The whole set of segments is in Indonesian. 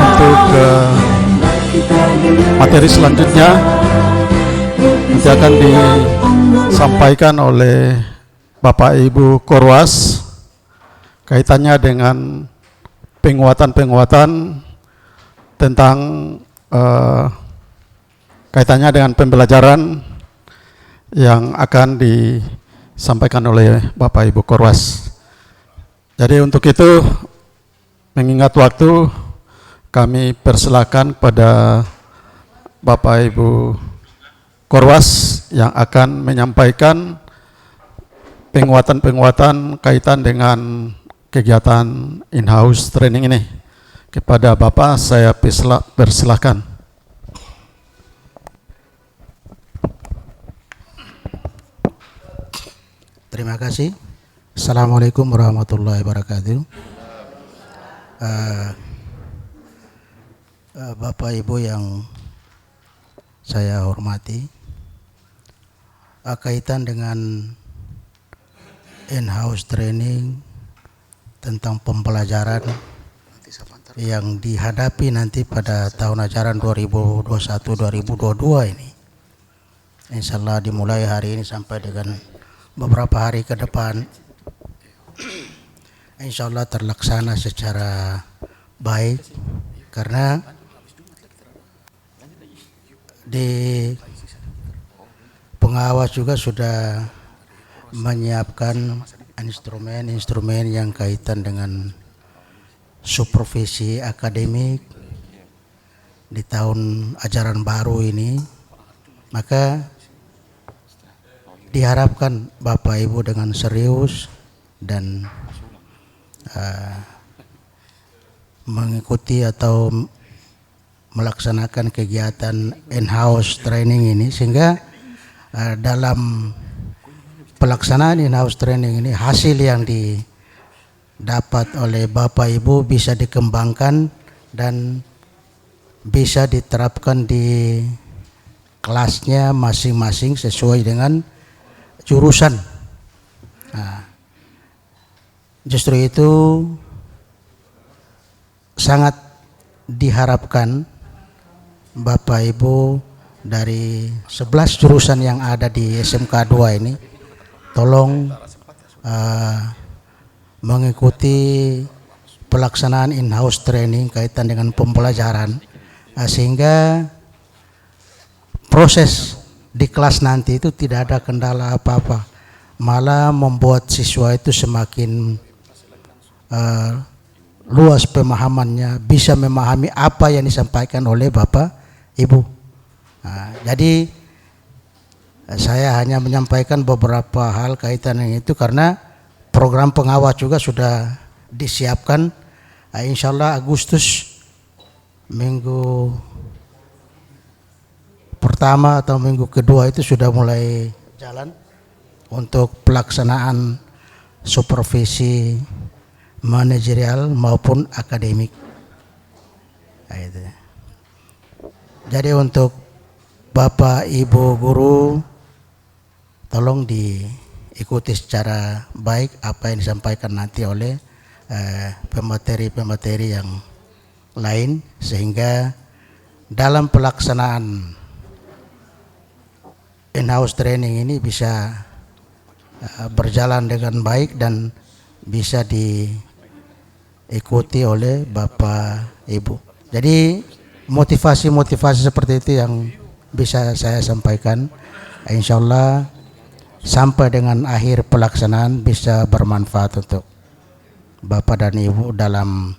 Untuk materi selanjutnya nanti akan disampaikan oleh Bapak Ibu Korwas kaitannya dengan penguatan-penguatan tentang kaitannya dengan pembelajaran yang akan disampaikan oleh Bapak Ibu Korwas. Jadi untuk itu, mengingat waktu, kami persilakan kepada Bapak Ibu Korwas yang akan menyampaikan penguatan-penguatan kaitan dengan kegiatan in-house training ini. Kepada Bapak saya persilakan. Terima kasih. Assalamualaikum warahmatullahi wabarakatuh. Bapak Ibu yang saya hormati, kaitan dengan in-house training tentang pembelajaran yang dihadapi nanti pada tahun ajaran 2021-2022 ini, insya Allah dimulai hari ini sampai dengan beberapa hari ke depan, insya Allah terlaksana secara baik, karena di pengawas juga sudah menyiapkan instrumen-instrumen yang kaitan dengan supervisi akademik di tahun ajaran baru ini. Maka diharapkan Bapak Ibu dengan serius dan mengikuti atau melaksanakan kegiatan in-house training ini, sehingga dalam pelaksanaan in-house training ini hasil yang didapat oleh Bapak Ibu bisa dikembangkan dan bisa diterapkan di kelasnya masing-masing sesuai dengan jurusan. Nah, justru itu sangat diharapkan Bapak Ibu dari 11 jurusan yang ada di SMK 2 ini tolong mengikuti pelaksanaan in-house training kaitan dengan pembelajaran, sehingga proses di kelas nanti itu tidak ada kendala apa-apa, malah membuat siswa itu semakin luas pemahamannya, bisa memahami apa yang disampaikan oleh Bapak Ibu. Nah, jadi saya hanya menyampaikan beberapa hal kaitan dengan itu karena program pengawas juga sudah disiapkan. Insya Allah Agustus minggu pertama atau minggu kedua itu sudah mulai jalan untuk pelaksanaan supervisi manajerial maupun akademik. Nah, itu. Jadi untuk Bapak Ibu guru tolong diikuti secara baik apa yang disampaikan nanti oleh pemateri-pemateri yang lain, sehingga dalam pelaksanaan in-house training ini bisa berjalan dengan baik dan bisa diikuti oleh Bapak Ibu. Jadi motivasi-motivasi seperti itu yang bisa saya sampaikan. Insya Allah sampai dengan akhir pelaksanaan bisa bermanfaat untuk Bapak dan Ibu dalam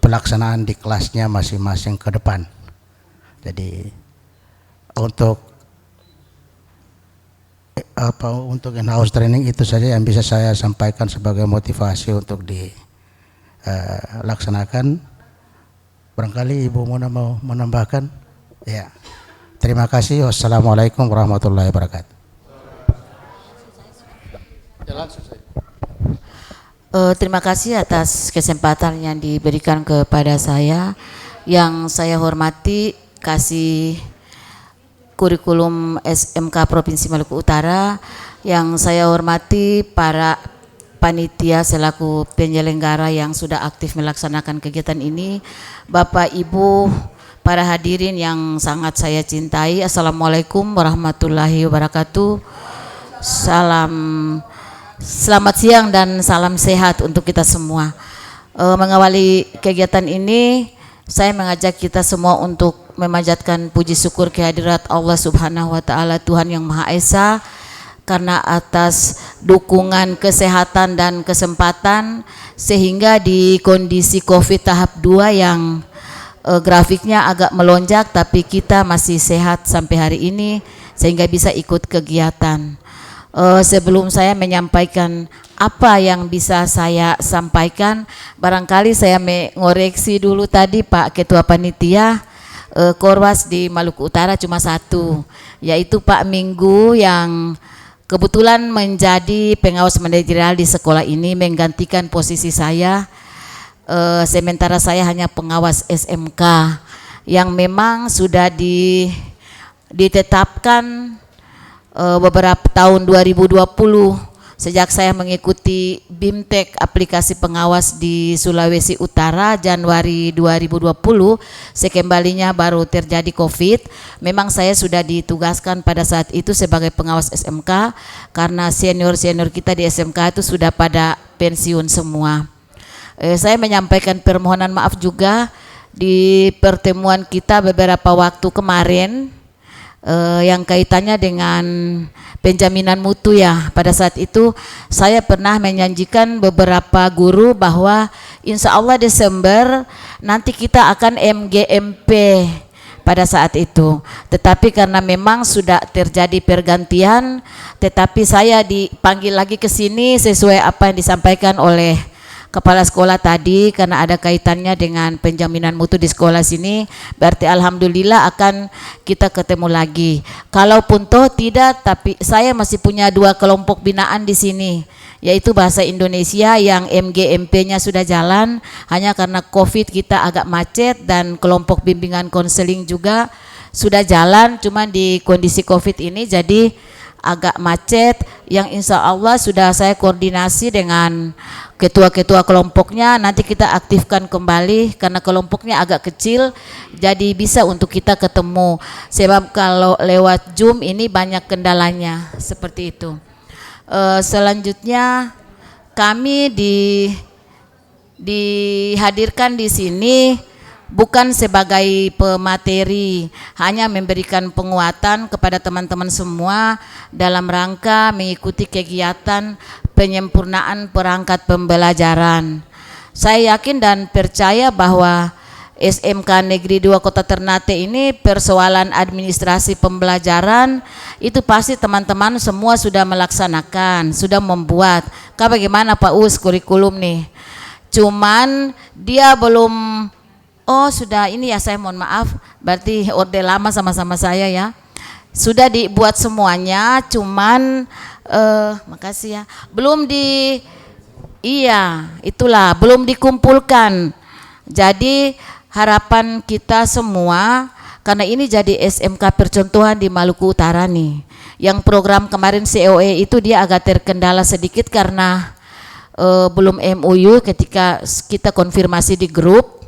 pelaksanaan di kelasnya masing-masing ke depan. Jadi untuk in-house training itu saja yang bisa saya sampaikan sebagai motivasi untuk dilaksanakan. Barangkali Ibu Muna mau menambahkan? Ya. Terima kasih. Wassalamualaikum warahmatullahi wabarakatuh. Terima kasih atas kesempatan yang diberikan kepada saya. Yang saya hormati Kasih Kurikulum SMK Provinsi Maluku Utara, yang saya hormati para panitia selaku penyelenggara yang sudah aktif melaksanakan kegiatan ini, Bapak Ibu, para hadirin yang sangat saya cintai, Assalamualaikum warahmatullahi wabarakatuh. Selamat siang dan salam sehat untuk kita semua. Mengawali kegiatan ini, saya mengajak kita semua untuk memanjatkan puji syukur kehadirat Allah Subhanahu wa Ta'ala, Tuhan yang Maha Esa, karena atas dukungan kesehatan dan kesempatan sehingga di kondisi COVID tahap 2 yang grafiknya agak melonjak, tapi kita masih sehat sampai hari ini sehingga bisa ikut kegiatan. Sebelum saya menyampaikan apa yang bisa saya sampaikan, barangkali saya mengoreksi dulu tadi Pak Ketua Panitia, Korwas di Maluku Utara cuma satu, yaitu Pak Minggu yang kebetulan menjadi pengawas manajerial di sekolah ini menggantikan posisi saya. Sementara saya hanya pengawas SMK yang memang sudah ditetapkan beberapa tahun 2020 sejak saya mengikuti BIMTEK aplikasi pengawas di Sulawesi Utara Januari 2020. Sekembalinya baru terjadi COVID. Memang saya sudah ditugaskan pada saat itu sebagai pengawas SMK karena senior-senior kita di SMK itu sudah pada pensiun semua. Saya menyampaikan permohonan maaf juga di pertemuan kita beberapa waktu kemarin yang kaitannya dengan penjaminan mutu ya. Pada saat itu saya pernah menjanjikan beberapa guru bahwa insya Allah Desember nanti kita akan MGMP pada saat itu. Tetapi karena memang sudah terjadi pergantian, tetapi saya dipanggil lagi ke sini sesuai apa yang disampaikan oleh kepala sekolah tadi, karena ada kaitannya dengan penjaminan mutu di sekolah sini, berarti alhamdulillah akan kita ketemu lagi. Kalaupun toh tidak, tapi saya masih punya 2 kelompok binaan di sini, yaitu bahasa Indonesia yang MGMP-nya sudah jalan, hanya karena COVID kita agak macet, dan kelompok bimbingan konseling juga sudah jalan, cuman di kondisi COVID ini jadi agak macet, yang insya Allah sudah saya koordinasi dengan ketua-ketua kelompoknya, nanti kita aktifkan kembali karena kelompoknya agak kecil, jadi bisa untuk kita ketemu, sebab kalau lewat Zoom ini banyak kendalanya, seperti itu. Selanjutnya kami dihadirkan di sini bukan sebagai pemateri, hanya memberikan penguatan kepada teman-teman semua dalam rangka mengikuti kegiatan penyempurnaan perangkat pembelajaran. Saya yakin dan percaya bahwa SMK Negeri 2 Kota Ternate ini persoalan administrasi pembelajaran itu pasti teman-teman semua sudah melaksanakan, sudah membuat. Bagaimana Pak Us kurikulum nih? Cuman dia belum. Oh sudah, ini ya, saya mohon maaf, berarti orde lama sama-sama saya ya. Sudah dibuat semuanya, cuman makasih ya, belum belum dikumpulkan. Jadi harapan kita semua, karena ini jadi SMK percontohan di Maluku Utara nih. Yang program kemarin COE itu dia agak terkendala sedikit karena belum MOU ketika kita konfirmasi di grup.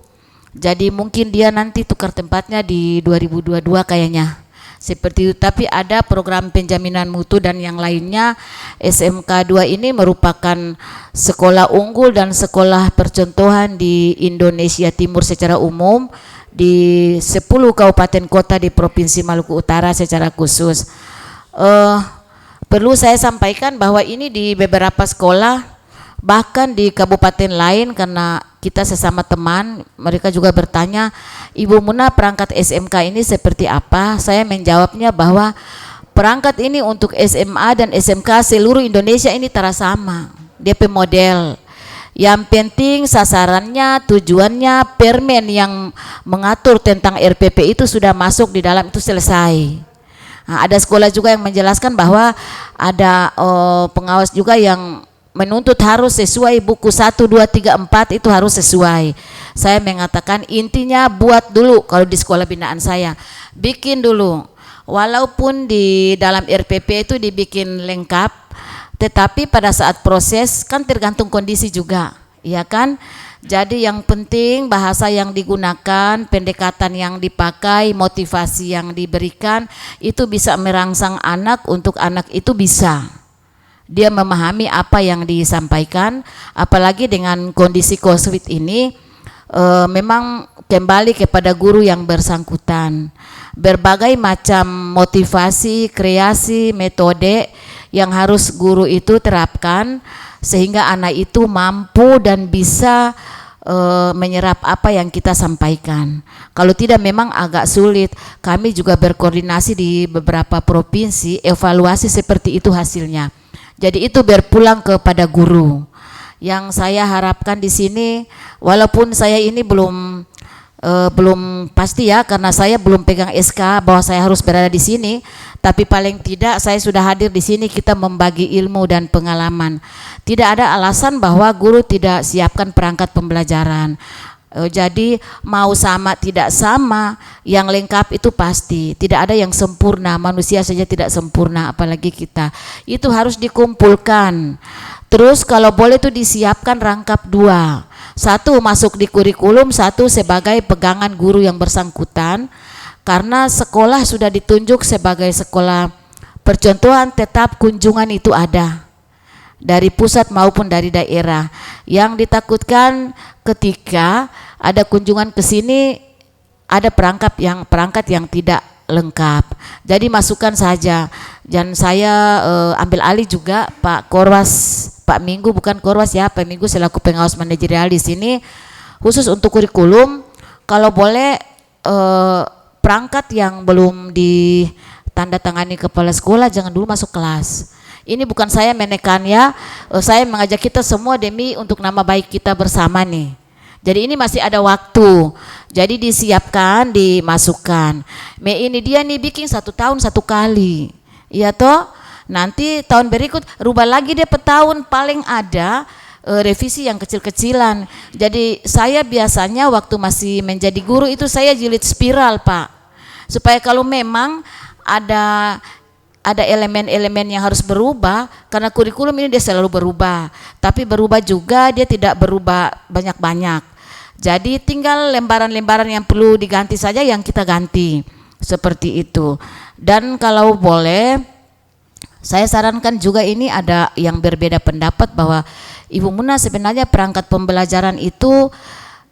Jadi mungkin dia nanti tukar tempatnya di 2022 kayaknya, seperti itu. Tapi ada program penjaminan mutu dan yang lainnya. SMK 2 ini merupakan sekolah unggul dan sekolah percontohan di Indonesia Timur secara umum, di 10 kabupaten kota di Provinsi Maluku Utara secara khusus. Perlu saya sampaikan bahwa ini di beberapa sekolah, bahkan di kabupaten lain, karena kita sesama teman, mereka juga bertanya, Ibu Muna perangkat SMK ini seperti apa? Saya menjawabnya bahwa perangkat ini untuk SMA dan SMK seluruh Indonesia ini sama, DP model. Yang penting sasarannya, tujuannya, permen yang mengatur tentang RPP itu sudah masuk di dalam, itu selesai. Nah, ada sekolah juga yang menjelaskan bahwa ada pengawas juga yang menuntut harus sesuai buku 1, 2, 3, 4 itu harus sesuai. Saya mengatakan intinya buat dulu, kalau di sekolah binaan saya bikin dulu, walaupun di dalam RPP itu dibikin lengkap, Tetapi pada saat proses kan tergantung kondisi juga, ya kan? Jadi yang penting bahasa yang digunakan, pendekatan yang dipakai, motivasi yang diberikan itu bisa merangsang anak, untuk anak itu bisa dia memahami apa yang disampaikan. Apalagi dengan kondisi COVID ini, memang kembali kepada guru yang bersangkutan. Berbagai macam motivasi, kreasi, metode yang harus guru itu terapkan sehingga anak itu mampu dan bisa menyerap apa yang kita sampaikan. Kalau tidak memang agak sulit. Kami juga berkoordinasi di beberapa provinsi, evaluasi seperti itu hasilnya. Jadi itu berpulang kepada guru. Yang saya harapkan di sini, walaupun saya ini belum pasti ya, karena saya belum pegang SK bahwa saya harus berada di sini, tapi paling tidak saya sudah hadir di sini, kita membagi ilmu dan pengalaman. Tidak ada alasan bahwa guru tidak siapkan perangkat pembelajaran. Jadi mau sama tidak sama, yang lengkap itu pasti. Tidak ada yang sempurna, manusia saja tidak sempurna, apalagi kita. Itu harus dikumpulkan. Terus kalau boleh itu disiapkan rangkap 2. 1 masuk di kurikulum, 1 sebagai pegangan guru yang bersangkutan. Karena sekolah sudah ditunjuk sebagai sekolah percontohan, tetap kunjungan itu ada dari pusat maupun dari daerah. Yang ditakutkan ketika ada kunjungan ke sini ada perangkat yang tidak lengkap. Jadi masukkan saja. Dan saya ambil alih juga Pak Korwas, Pak Minggu, bukan Korwas ya, Pak Minggu selaku pengawas manajerial di sini khusus untuk kurikulum. Kalau boleh perangkat yang belum ditandatangani kepala sekolah jangan dulu masuk kelas. Ini bukan saya menekan ya, saya mengajak kita semua demi untuk nama baik kita bersama nih. Jadi ini masih ada waktu, jadi disiapkan, dimasukkan. Ini dia nih bikin 1 tahun 1 kali, iya toh. Nanti tahun berikut rubah lagi dia per tahun, paling ada revisi yang kecil-kecilan. Jadi saya biasanya waktu masih menjadi guru itu saya jilid spiral Pak, supaya kalau memang ada elemen-elemen yang harus berubah, karena kurikulum ini dia selalu berubah, tapi berubah juga dia tidak berubah banyak-banyak. Jadi tinggal lembaran-lembaran yang perlu diganti saja yang kita ganti, seperti itu. Dan kalau boleh saya sarankan juga, ini ada yang berbeda pendapat bahwa Ibu Muna sebenarnya perangkat pembelajaran itu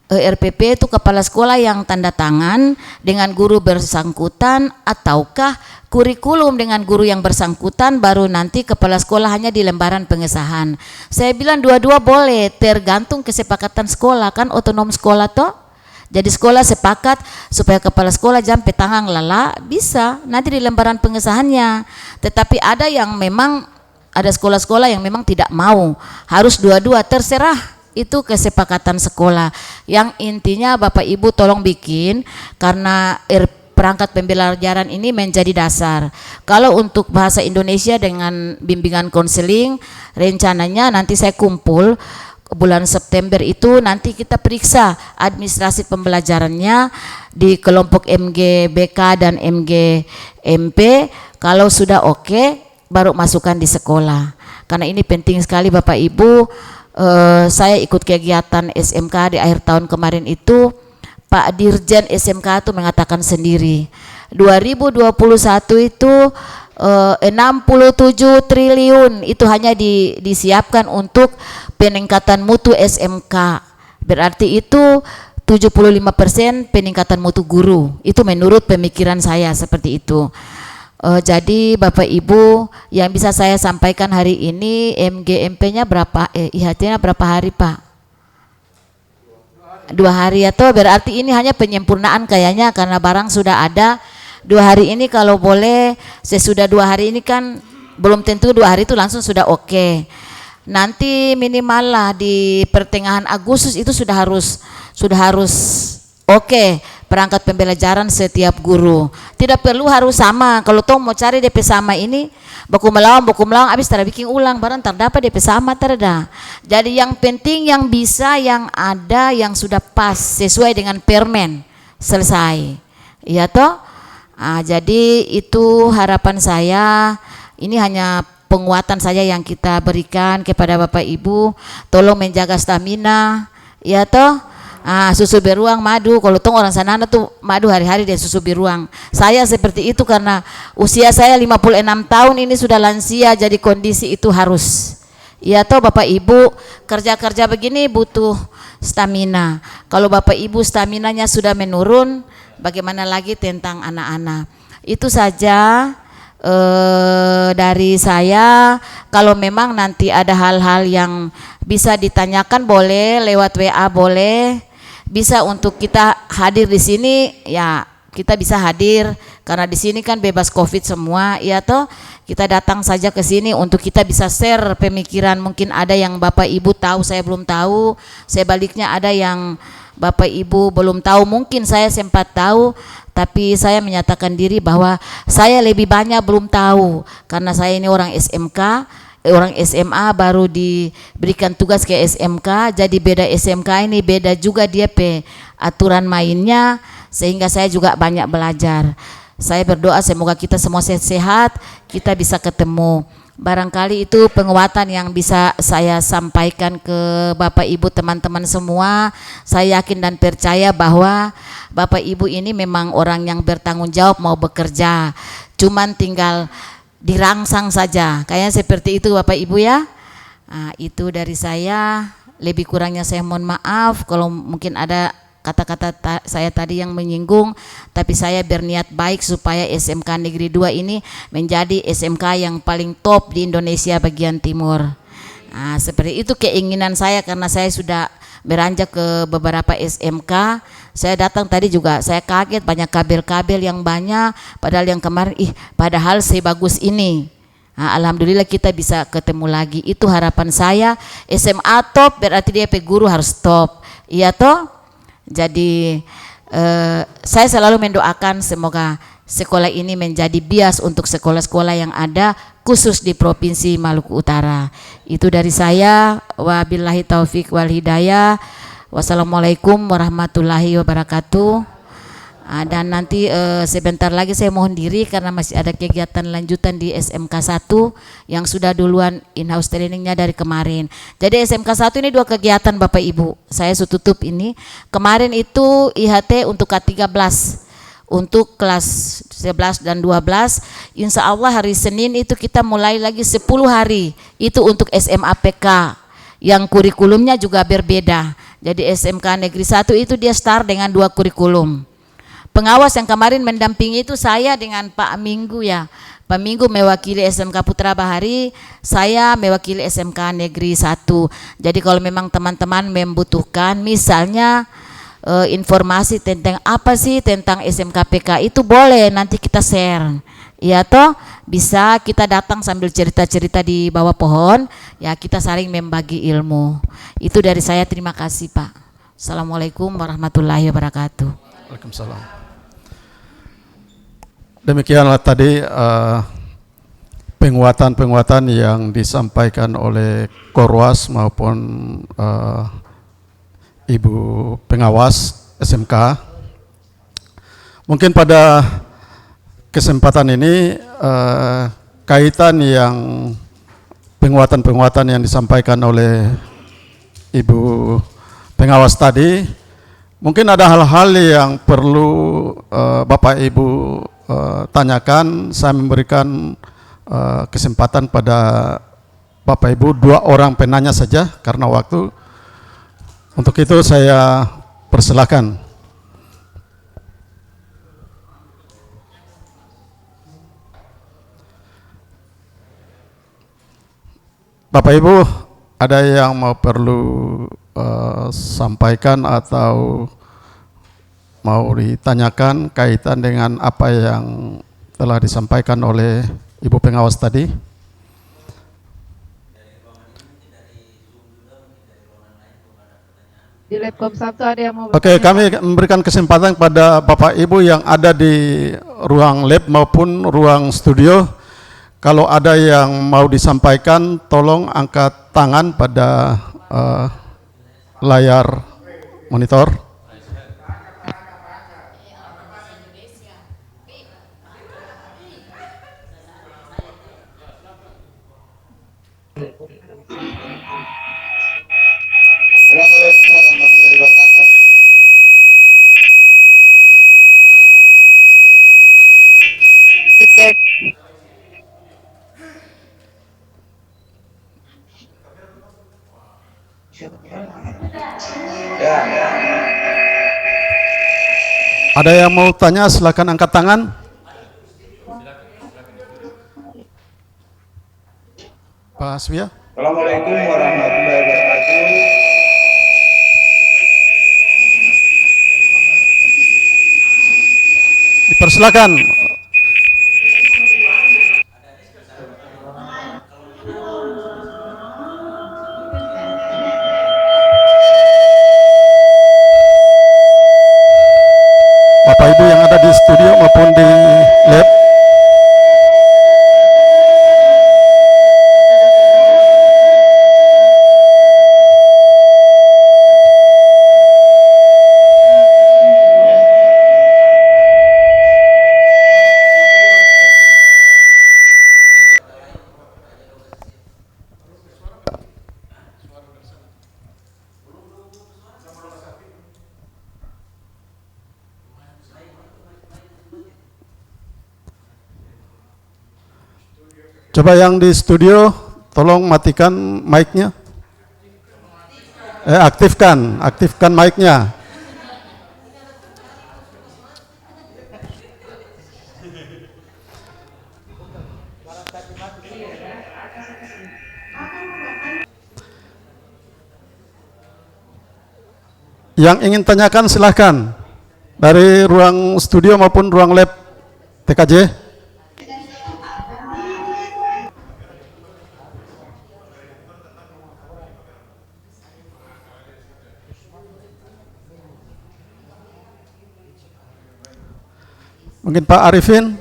RPP itu kepala sekolah yang tanda tangan dengan guru bersangkutan, ataukah kurikulum dengan guru yang bersangkutan baru nanti kepala sekolah hanya di lembaran pengesahan. Saya bilang dua-dua boleh, tergantung kesepakatan sekolah, kan otonom sekolah toh. Jadi sekolah sepakat supaya kepala sekolah jampe tangan lala, bisa nanti di lembaran pengesahannya. Tetapi ada yang memang, ada sekolah-sekolah yang memang tidak mau, harus dua-dua, terserah. Itu kesepakatan sekolah. Yang intinya Bapak Ibu tolong bikin, karena perangkat pembelajaran ini menjadi dasar. Kalau untuk bahasa Indonesia dengan bimbingan konseling, rencananya nanti saya kumpul bulan September itu, nanti kita periksa administrasi pembelajarannya di kelompok MGBK dan MGMP. Kalau sudah oke, baru masukkan di sekolah. Karena ini penting sekali Bapak Ibu. Saya ikut kegiatan SMK di akhir tahun kemarin itu, Pak Dirjen SMK itu mengatakan sendiri 2021 itu 67 triliun itu hanya disiapkan untuk peningkatan mutu SMK. Berarti itu 75% peningkatan mutu guru. Itu menurut pemikiran saya seperti itu. Jadi Bapak Ibu, yang bisa saya sampaikan hari ini, MGMP-nya berapa, IHT-nya berapa hari Pak? 2 hari atau berarti ini hanya penyempurnaan kayaknya, karena barang sudah ada. 2 hari ini kalau boleh, sesudah 2 hari ini kan belum tentu 2 hari itu langsung sudah oke. Nanti minimal lah di pertengahan Agustus itu sudah harus oke. Perangkat pembelajaran setiap guru. Tidak perlu harus sama. Kalau toh mau cari DP sama ini, baku melawan habis tada bikin ulang, barang terdapat DP sama terda. Jadi yang penting yang bisa, yang ada, yang sudah pas sesuai dengan permen, selesai. Iya toh? Jadi itu harapan saya. Ini hanya penguatan saja yang kita berikan kepada Bapak Ibu. Tolong menjaga stamina, ya toh. Susu beruang, madu. Kalau tong orang sana tuh madu hari-hari dia susu beruang. Saya seperti itu karena usia saya 56 tahun ini sudah lansia, jadi kondisi itu harus. Ya toh Bapak Ibu, kerja-kerja begini butuh stamina. Kalau Bapak Ibu staminanya sudah menurun, bagaimana lagi tentang anak-anak. Itu saja dari saya. Kalau memang nanti ada hal-hal yang bisa ditanyakan boleh lewat WA, boleh. Bisa untuk kita hadir di sini, ya kita bisa hadir karena di sini kan bebas COVID semua, ya toh. Kita datang saja ke sini untuk kita bisa share pemikiran. Mungkin ada yang Bapak Ibu tahu, saya belum tahu. Sebaliknya ada yang Bapak Ibu belum tahu, mungkin saya sempat tahu, tapi saya menyatakan diri bahwa saya lebih banyak belum tahu karena saya ini orang SMK, orang SMA baru diberikan tugas ke SMK, jadi beda SMK ini beda juga dia aturan mainnya, sehingga saya juga banyak belajar. Saya berdoa semoga kita semua sehat-sehat, kita bisa ketemu. Barangkali itu penguatan yang bisa saya sampaikan ke Bapak Ibu teman-teman semua. Saya yakin dan percaya bahwa Bapak Ibu ini memang orang yang bertanggung jawab mau bekerja, cuman tinggal dirangsang saja, kayaknya seperti itu Bapak Ibu ya. Itu dari saya, lebih kurangnya saya mohon maaf kalau mungkin ada kata-kata saya tadi yang menyinggung, tapi saya berniat baik supaya SMK Negeri 2 ini menjadi SMK yang paling top di Indonesia bagian timur. Seperti itu keinginan saya karena saya sudah beranjak ke beberapa SMK. Saya datang tadi juga saya kaget banyak kabel-kabel yang banyak, padahal yang kemarin padahal sebagus ini. Alhamdulillah kita bisa ketemu lagi. Itu harapan saya. SMA top berarti dia guru harus top, iya toh. Jadi saya selalu mendoakan semoga sekolah ini menjadi bias untuk sekolah-sekolah yang ada khusus di Provinsi Maluku Utara. Itu dari saya. Wabillahi taufik wal hidayah. Wassalamualaikum warahmatullahi wabarakatuh. Dan nanti sebentar lagi saya mohon diri karena masih ada kegiatan lanjutan di SMK 1 yang sudah duluan in-house trainingnya dari kemarin. Jadi SMK 1 ini 2 kegiatan Bapak Ibu. Saya tutup ini. Kemarin itu IHT untuk K13. Untuk kelas 11 dan 12, insya Allah hari Senin itu kita mulai lagi 10 hari. Itu untuk SMA PK yang kurikulumnya juga berbeda. Jadi SMK Negeri 1 itu dia start dengan 2 kurikulum. Pengawas yang kemarin mendampingi itu saya dengan Pak Minggu ya. Pak Minggu mewakili SMK Putra Bahari, saya mewakili SMK Negeri 1. Jadi kalau memang teman-teman membutuhkan misalnya informasi tentang apa sih tentang SMK PK itu boleh nanti kita share. Ya toh, bisa kita datang sambil cerita-cerita di bawah pohon, ya kita saling membagi ilmu. Itu dari saya, terima kasih Pak. Assalamualaikum warahmatullahi wabarakatuh. Waalaikumsalam. Demikianlah tadi penguatan-penguatan yang disampaikan oleh Korwas maupun Ibu pengawas SMK. Mungkin pada kesempatan ini kaitan yang penguatan-penguatan yang disampaikan oleh Ibu pengawas tadi, mungkin ada hal-hal yang perlu Bapak Ibu tanyakan. Saya memberikan kesempatan pada Bapak Ibu 2 orang penanya saja karena waktu. Untuk itu saya persilakan. Bapak Ibu, ada yang mau perlu sampaikan atau mau ditanyakan kaitan dengan apa yang telah disampaikan oleh Ibu pengawas tadi? Di Labcom 1 ada yang mau Oke, kami memberikan kesempatan kepada Bapak Ibu yang ada di ruang lab maupun ruang studio. Kalau ada yang mau disampaikan, tolong angkat tangan pada layar monitor. Ada yang mau tanya, silakan angkat tangan. Pak Aswia. Assalamualaikum warahmatullahi wabarakatuh. Dipersilakan. Bapak Ibu yang ada di studio maupun di lab. Coba yang di studio, tolong matikan mic-nya. Aktifkan mic-nya. Yang ingin tanyakan silahkan, dari ruang studio maupun ruang lab TKJ. Mungkin Pak Arifin,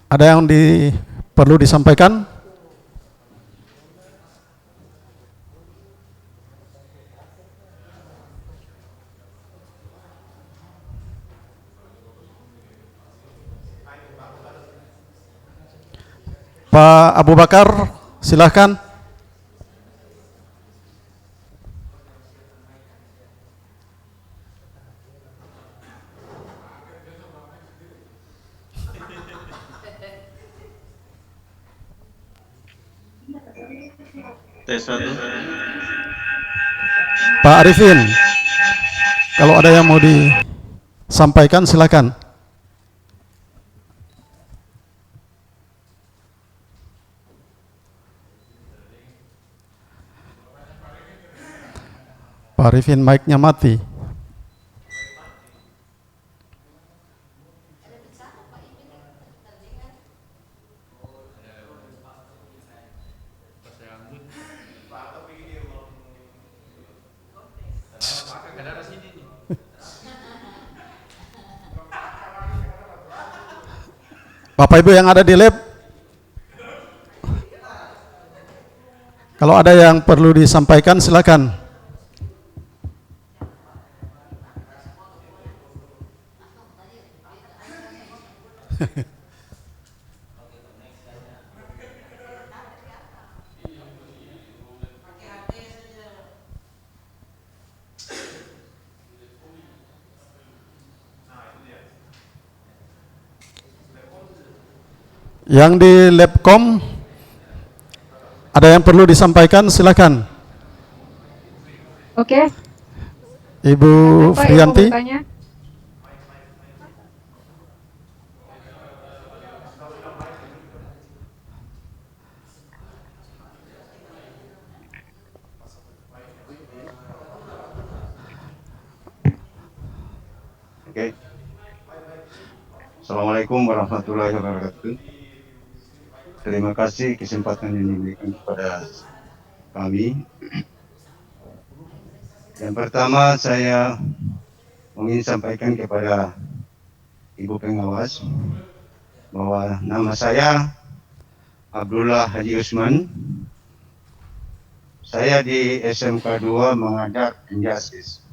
ada yang perlu disampaikan? Pak Abu Bakar, silahkan. Tes 1. Pak Arifin, kalau ada yang mau disampaikan silakan. Pak Arifin, mic-nya mati. Bapak Ibu yang ada di lab, kalau ada yang perlu disampaikan silakan. Yang di Labcom, ada yang perlu disampaikan, silakan. Oke. Ibu Pak, Frianti. yang mau bertanya? Oke. Assalamualaikum warahmatullahi wabarakatuh. Terima kasih kesempatan yang diberikan kepada kami. Yang pertama saya ingin sampaikan kepada Ibu Pengawas bahwa nama saya Abdullah Haji Usman. Saya di SMK 2 mengajar Injustice.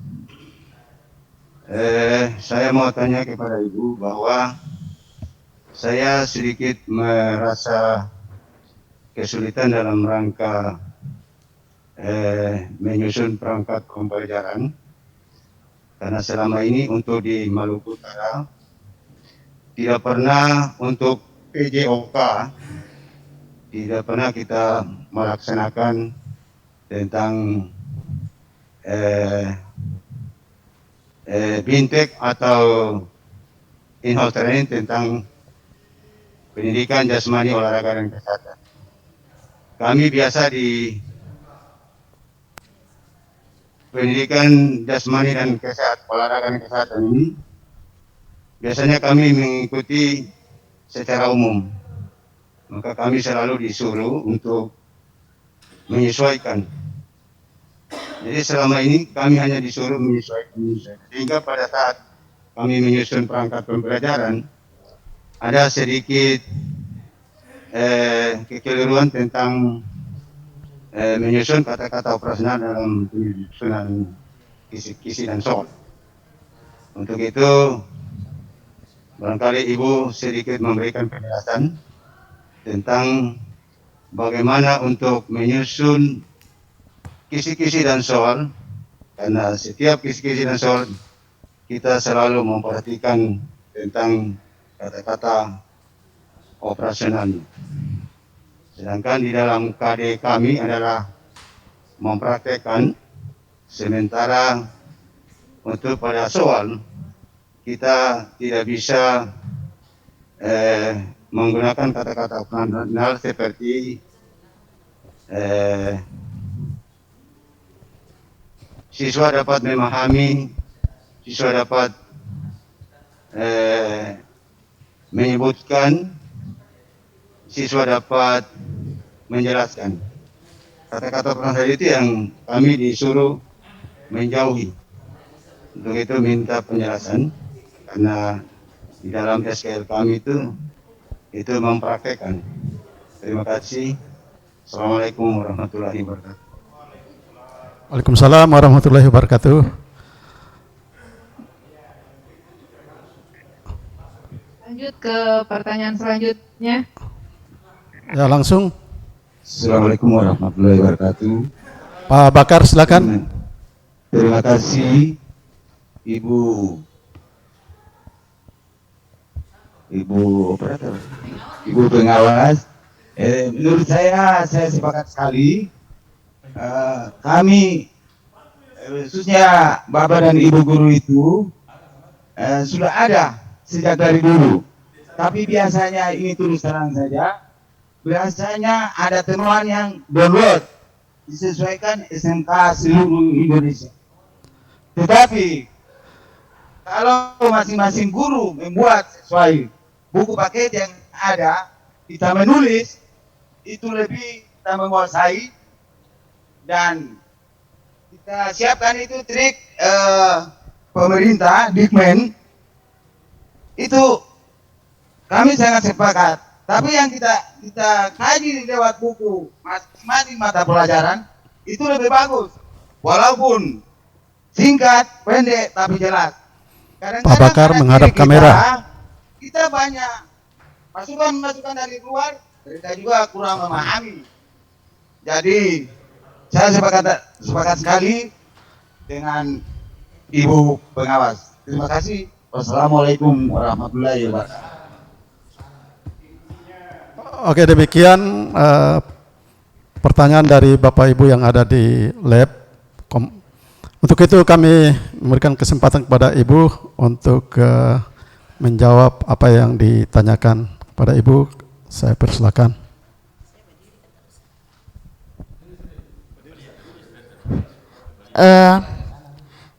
Saya mau tanya kepada Ibu bahwa saya sedikit merasa kesulitan dalam rangka menyusun perangkat pembelajaran, karena selama ini untuk di Maluku Utara tidak pernah untuk PJOK tidak pernah kita melaksanakan tentang BIMTEK atau in-house training tentang pendidikan jasmani, olahraga dan kesehatan. Kami biasa di pendidikan jasmani dan kesehatan, olahraga dan kesehatan ini biasanya kami mengikuti secara umum. Maka kami selalu disuruh untuk menyesuaikan. Jadi selama ini kami hanya disuruh menyesuaikan. Sehingga pada saat kami menyusun perangkat pembelajaran, ada sedikit kekeliruan tentang menyusun kata-kata operasional dalam penyusunan kisi-kisi dan soal. Untuk itu, barangkali Ibu sedikit memberikan penjelasan tentang bagaimana untuk menyusun kisi-kisi dan soal, karena setiap kisi-kisi dan soal kita selalu memperhatikan tentang kata-kata operasionalnya. Sedangkan di dalam KD kami adalah mempraktekkan, sementara untuk pada soal kita tidak bisa menggunakan kata-kata operasional seperti siswa dapat memahami, siswa dapat menyebutkan, siswa dapat menjelaskan. Kata-kata operasional itu yang kami disuruh menjauhi. Untuk itu minta penjelasan, karena di dalam SKL kami itu mempraktekkan. Terima kasih. Assalamualaikum warahmatullahi wabarakatuh. Waalaikumsalam warahmatullahi wabarakatuh. Lanjut ke pertanyaan selanjutnya. Ya, langsung Assalamualaikum warahmatullahi wabarakatuh. Pak Bakar, silakan. Terima kasih Ibu operator, Ibu pengawas. Menurut saya sepakat sekali. Kami khususnya Bapak dan Ibu guru itu sudah ada sejak dari dulu. Tapi biasanya ini terus terang saja. Biasanya ada temuan yang download disesuaikan SMK seluruh Indonesia. Tetapi kalau masing-masing guru membuat sesuai buku paket yang ada, kita menulis, itu lebih kita menguasai, dan kita siapkan itu trik pemerintah, Dikmen, itu kami sangat sepakat. Tapi yang kita kaji lewat buku masing-masing mata pelajaran itu lebih bagus, walaupun singkat, pendek, tapi jelas. Pak Bakar menghadap kamera. Kita banyak masukan dari luar, mereka juga kurang memahami. Jadi saya sepakat sekali dengan Ibu pengawas. Terima kasih. Wassalamualaikum warahmatullahi wabarakatuh. Oke, demikian pertanyaan dari Bapak Ibu yang ada di lab. Untuk itu kami memberikan kesempatan kepada Ibu untuk menjawab apa yang ditanyakan kepada Ibu. Saya persilakan.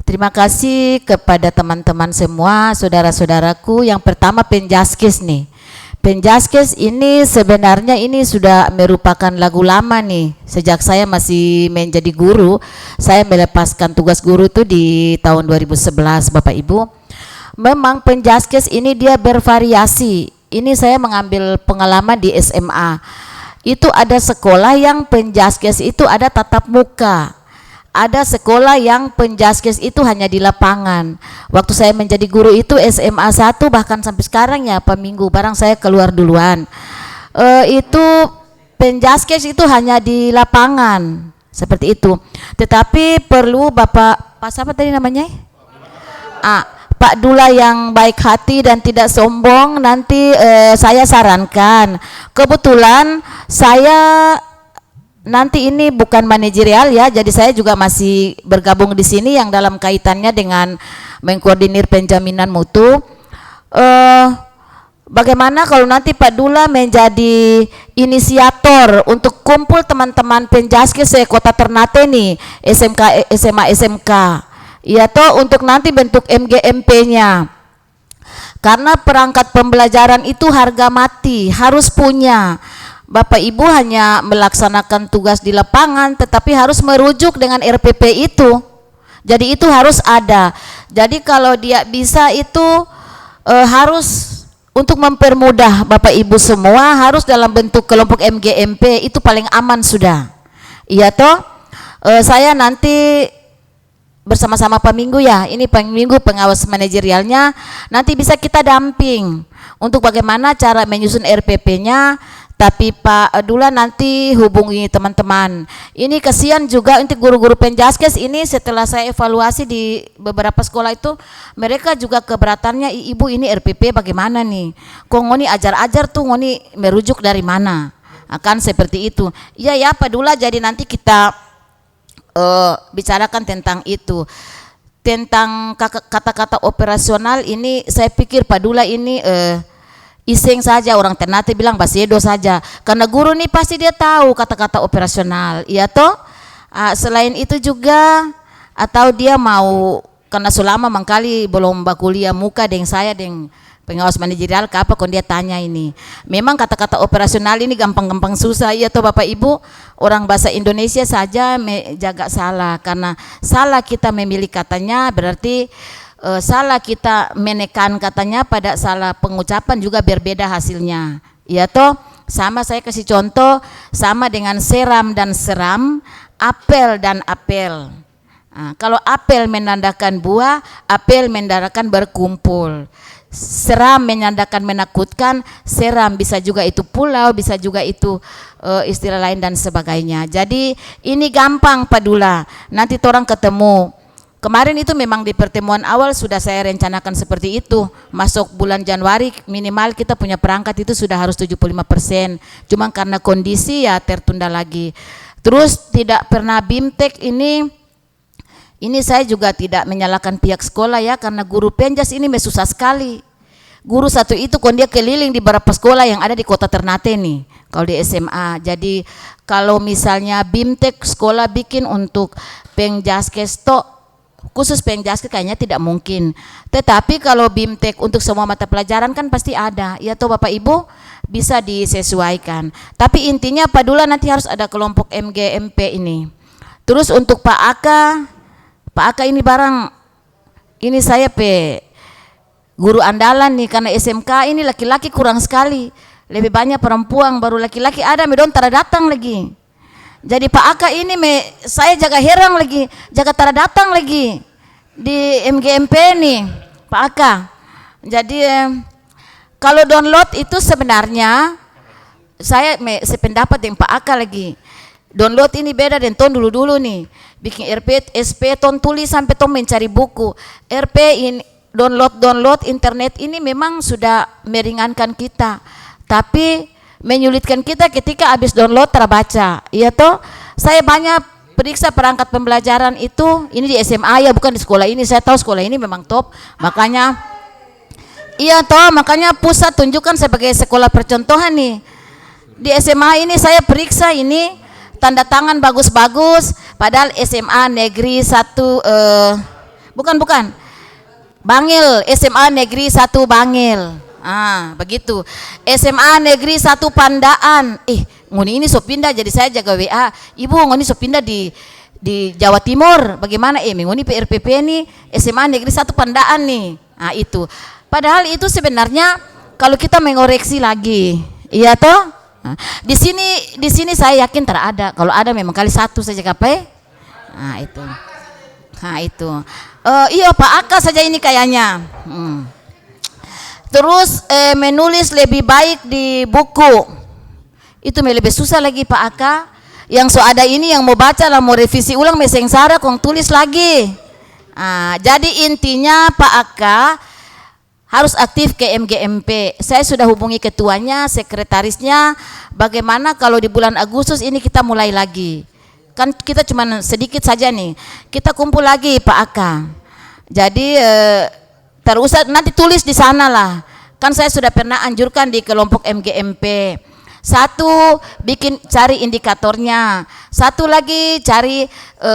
Terima kasih kepada teman-teman semua, saudara-saudaraku. Yang pertama Penjaskes nih. Penjaskes ini sebenarnya ini sudah merupakan lagu lama nih. Sejak saya masih menjadi guru, saya melepaskan tugas guru itu di tahun 2011, Bapak Ibu. Memang Penjaskes ini dia bervariasi. Ini saya mengambil pengalaman di SMA. Itu ada sekolah yang Penjaskes itu ada tatap muka. Ada sekolah yang Penjaskes itu hanya di lapangan. Waktu saya menjadi guru itu SMA 1, bahkan sampai sekarang ya Pak Minggu, barang saya keluar duluan. Itu Penjaskes itu hanya di lapangan, seperti itu. Tetapi perlu Bapak siapa tadi namanya? Pak Dula yang baik hati dan tidak sombong, nanti saya sarankan. Kebetulan saya nanti ini bukan manajerial ya, jadi saya juga masih bergabung di sini yang dalam kaitannya dengan mengkoordinir penjaminan mutu. Bagaimana kalau nanti Pak Dula menjadi inisiator untuk kumpul teman-teman penjaskes Kota Ternate nih, SMK, SMA, SMK, ya toh, untuk nanti bentuk MGMP-nya. Karena perangkat pembelajaran itu harga mati, harus punya. Bapak Ibu hanya melaksanakan tugas di lapangan, tetapi harus merujuk dengan RPP itu. Jadi itu harus ada. Jadi kalau dia bisa itu harus untuk mempermudah Bapak Ibu semua harus dalam bentuk kelompok MGMP, itu paling aman sudah. Iya toh, saya nanti bersama-sama Pak Minggu ya, ini Pak Minggu pengawas manajerialnya, nanti bisa kita damping untuk bagaimana cara menyusun RPP-nya. Tapi Pak Dula nanti hubungi teman-teman. Ini kasihan juga untuk guru-guru penjaskes ini, setelah saya evaluasi di beberapa sekolah itu, mereka juga keberatannya, ibu ini RPP bagaimana nih? Kok ngoni ajar-ajar tuh ngoni merujuk dari mana? Akan seperti itu. Iya ya Pak Dula, jadi nanti kita bicarakan tentang itu. Tentang kata-kata operasional ini, saya pikir Pak Dula ini iseng saja, orang Ternate bilang basedo saja, karena guru nih pasti dia tahu kata-kata operasional, iya toh. Selain itu juga, atau dia mau karena selama mangkali belum bakuliah muka dengan saya dengan pengawas manajerial apa kon dia tanya ini. Memang kata-kata operasional ini gampang-gampang susah, iya toh Bapak Ibu. Orang bahasa Indonesia saja jaga salah, karena salah kita memilih katanya berarti salah kita menekan katanya, pada salah pengucapan juga berbeda hasilnya, ya toh. Sama saya kasih contoh, sama dengan seram dan seram, apel dan apel. Kalau apel menandakan buah, apel menandakan berkumpul. Seram menandakan menakutkan, seram bisa juga itu pulau, bisa juga itu istilah lain dan sebagainya. Jadi ini gampang Pak Dula, nanti orang ketemu. Kemarin itu memang di pertemuan awal sudah saya rencanakan seperti itu. Masuk bulan Januari minimal kita punya perangkat itu sudah harus 75%. Cuma karena kondisi ya tertunda lagi. Terus tidak pernah BIMTEK ini saya juga tidak menyalahkan pihak sekolah ya, karena guru penjas ini susah sekali. Guru satu itu kon dia keliling di beberapa sekolah yang ada di Kota Ternate nih, kalau di SMA. Jadi kalau misalnya BIMTEK sekolah bikin untuk penjaskes khusus penjaskes kayaknya tidak mungkin. Tetapi kalau BIMTEK untuk semua mata pelajaran kan pasti ada, ya toh Bapak Ibu, bisa disesuaikan. Tapi intinya Pak Dula nanti harus ada kelompok MGMP ini. Terus untuk Pak Aka ini barang, ini saya guru andalan nih, karena SMK ini laki-laki kurang sekali, lebih banyak perempuan, baru laki-laki ada medon tara datang lagi. Jadi Pak Aka ini saya jaga heran lagi, jaga tara datang lagi di MGMP nih Pak Aka. Jadi kalau download itu sebenarnya saya sependapat dengan Pak Aka lagi. Download ini beda dengan ton dulu-dulu nih. Bikin RP, SP, ton tulis sampai ton mencari buku. RP ini download internet ini memang sudah meringankan kita, tapi menyulitkan kita ketika habis download terbaca. Iya toh, saya banyak periksa perangkat pembelajaran itu, ini di SMA ya, bukan di sekolah ini. Saya tahu sekolah ini memang top, makanya iya toh, makanya pusat tunjukkan sebagai sekolah percontohan nih. Di SMA ini saya periksa ini tanda tangan bagus-bagus, padahal SMA negeri 1 bukan Bangil, SMA negeri 1 Bangil. Begitu. SMA negeri 1 Pandaan. Ngoni ini so pindah, jadi saya jaga WA. Ibu ngoni so pindah di Jawa Timur. Bagaimana ngoni PRPP ini SMA negeri 1 Pandaan nih. Itu. Padahal itu sebenarnya kalau kita mengoreksi lagi, iya toh? Di sini saya yakin terada. Kalau ada memang kali 1 saja kapai. Itu. Itu. Iya Pak Aka saja ini kayaknya. Terus menulis lebih baik di buku. Itu lebih susah lagi Pak Aka. Yang so ada ini yang mau baca lah, mau revisi ulang mesengsara kong tulis lagi. Jadi intinya Pak Aka harus aktif ke MGMP. Saya sudah hubungi ketuanya, sekretarisnya. Bagaimana kalau di bulan Agustus ini kita mulai lagi? Kan kita cuma sedikit saja nih. Kita kumpul lagi Pak Aka. Jadi terusah nanti tulis di sana lah. Kan saya sudah pernah anjurkan di kelompok MGMP. Satu, cari indikatornya. Satu lagi cari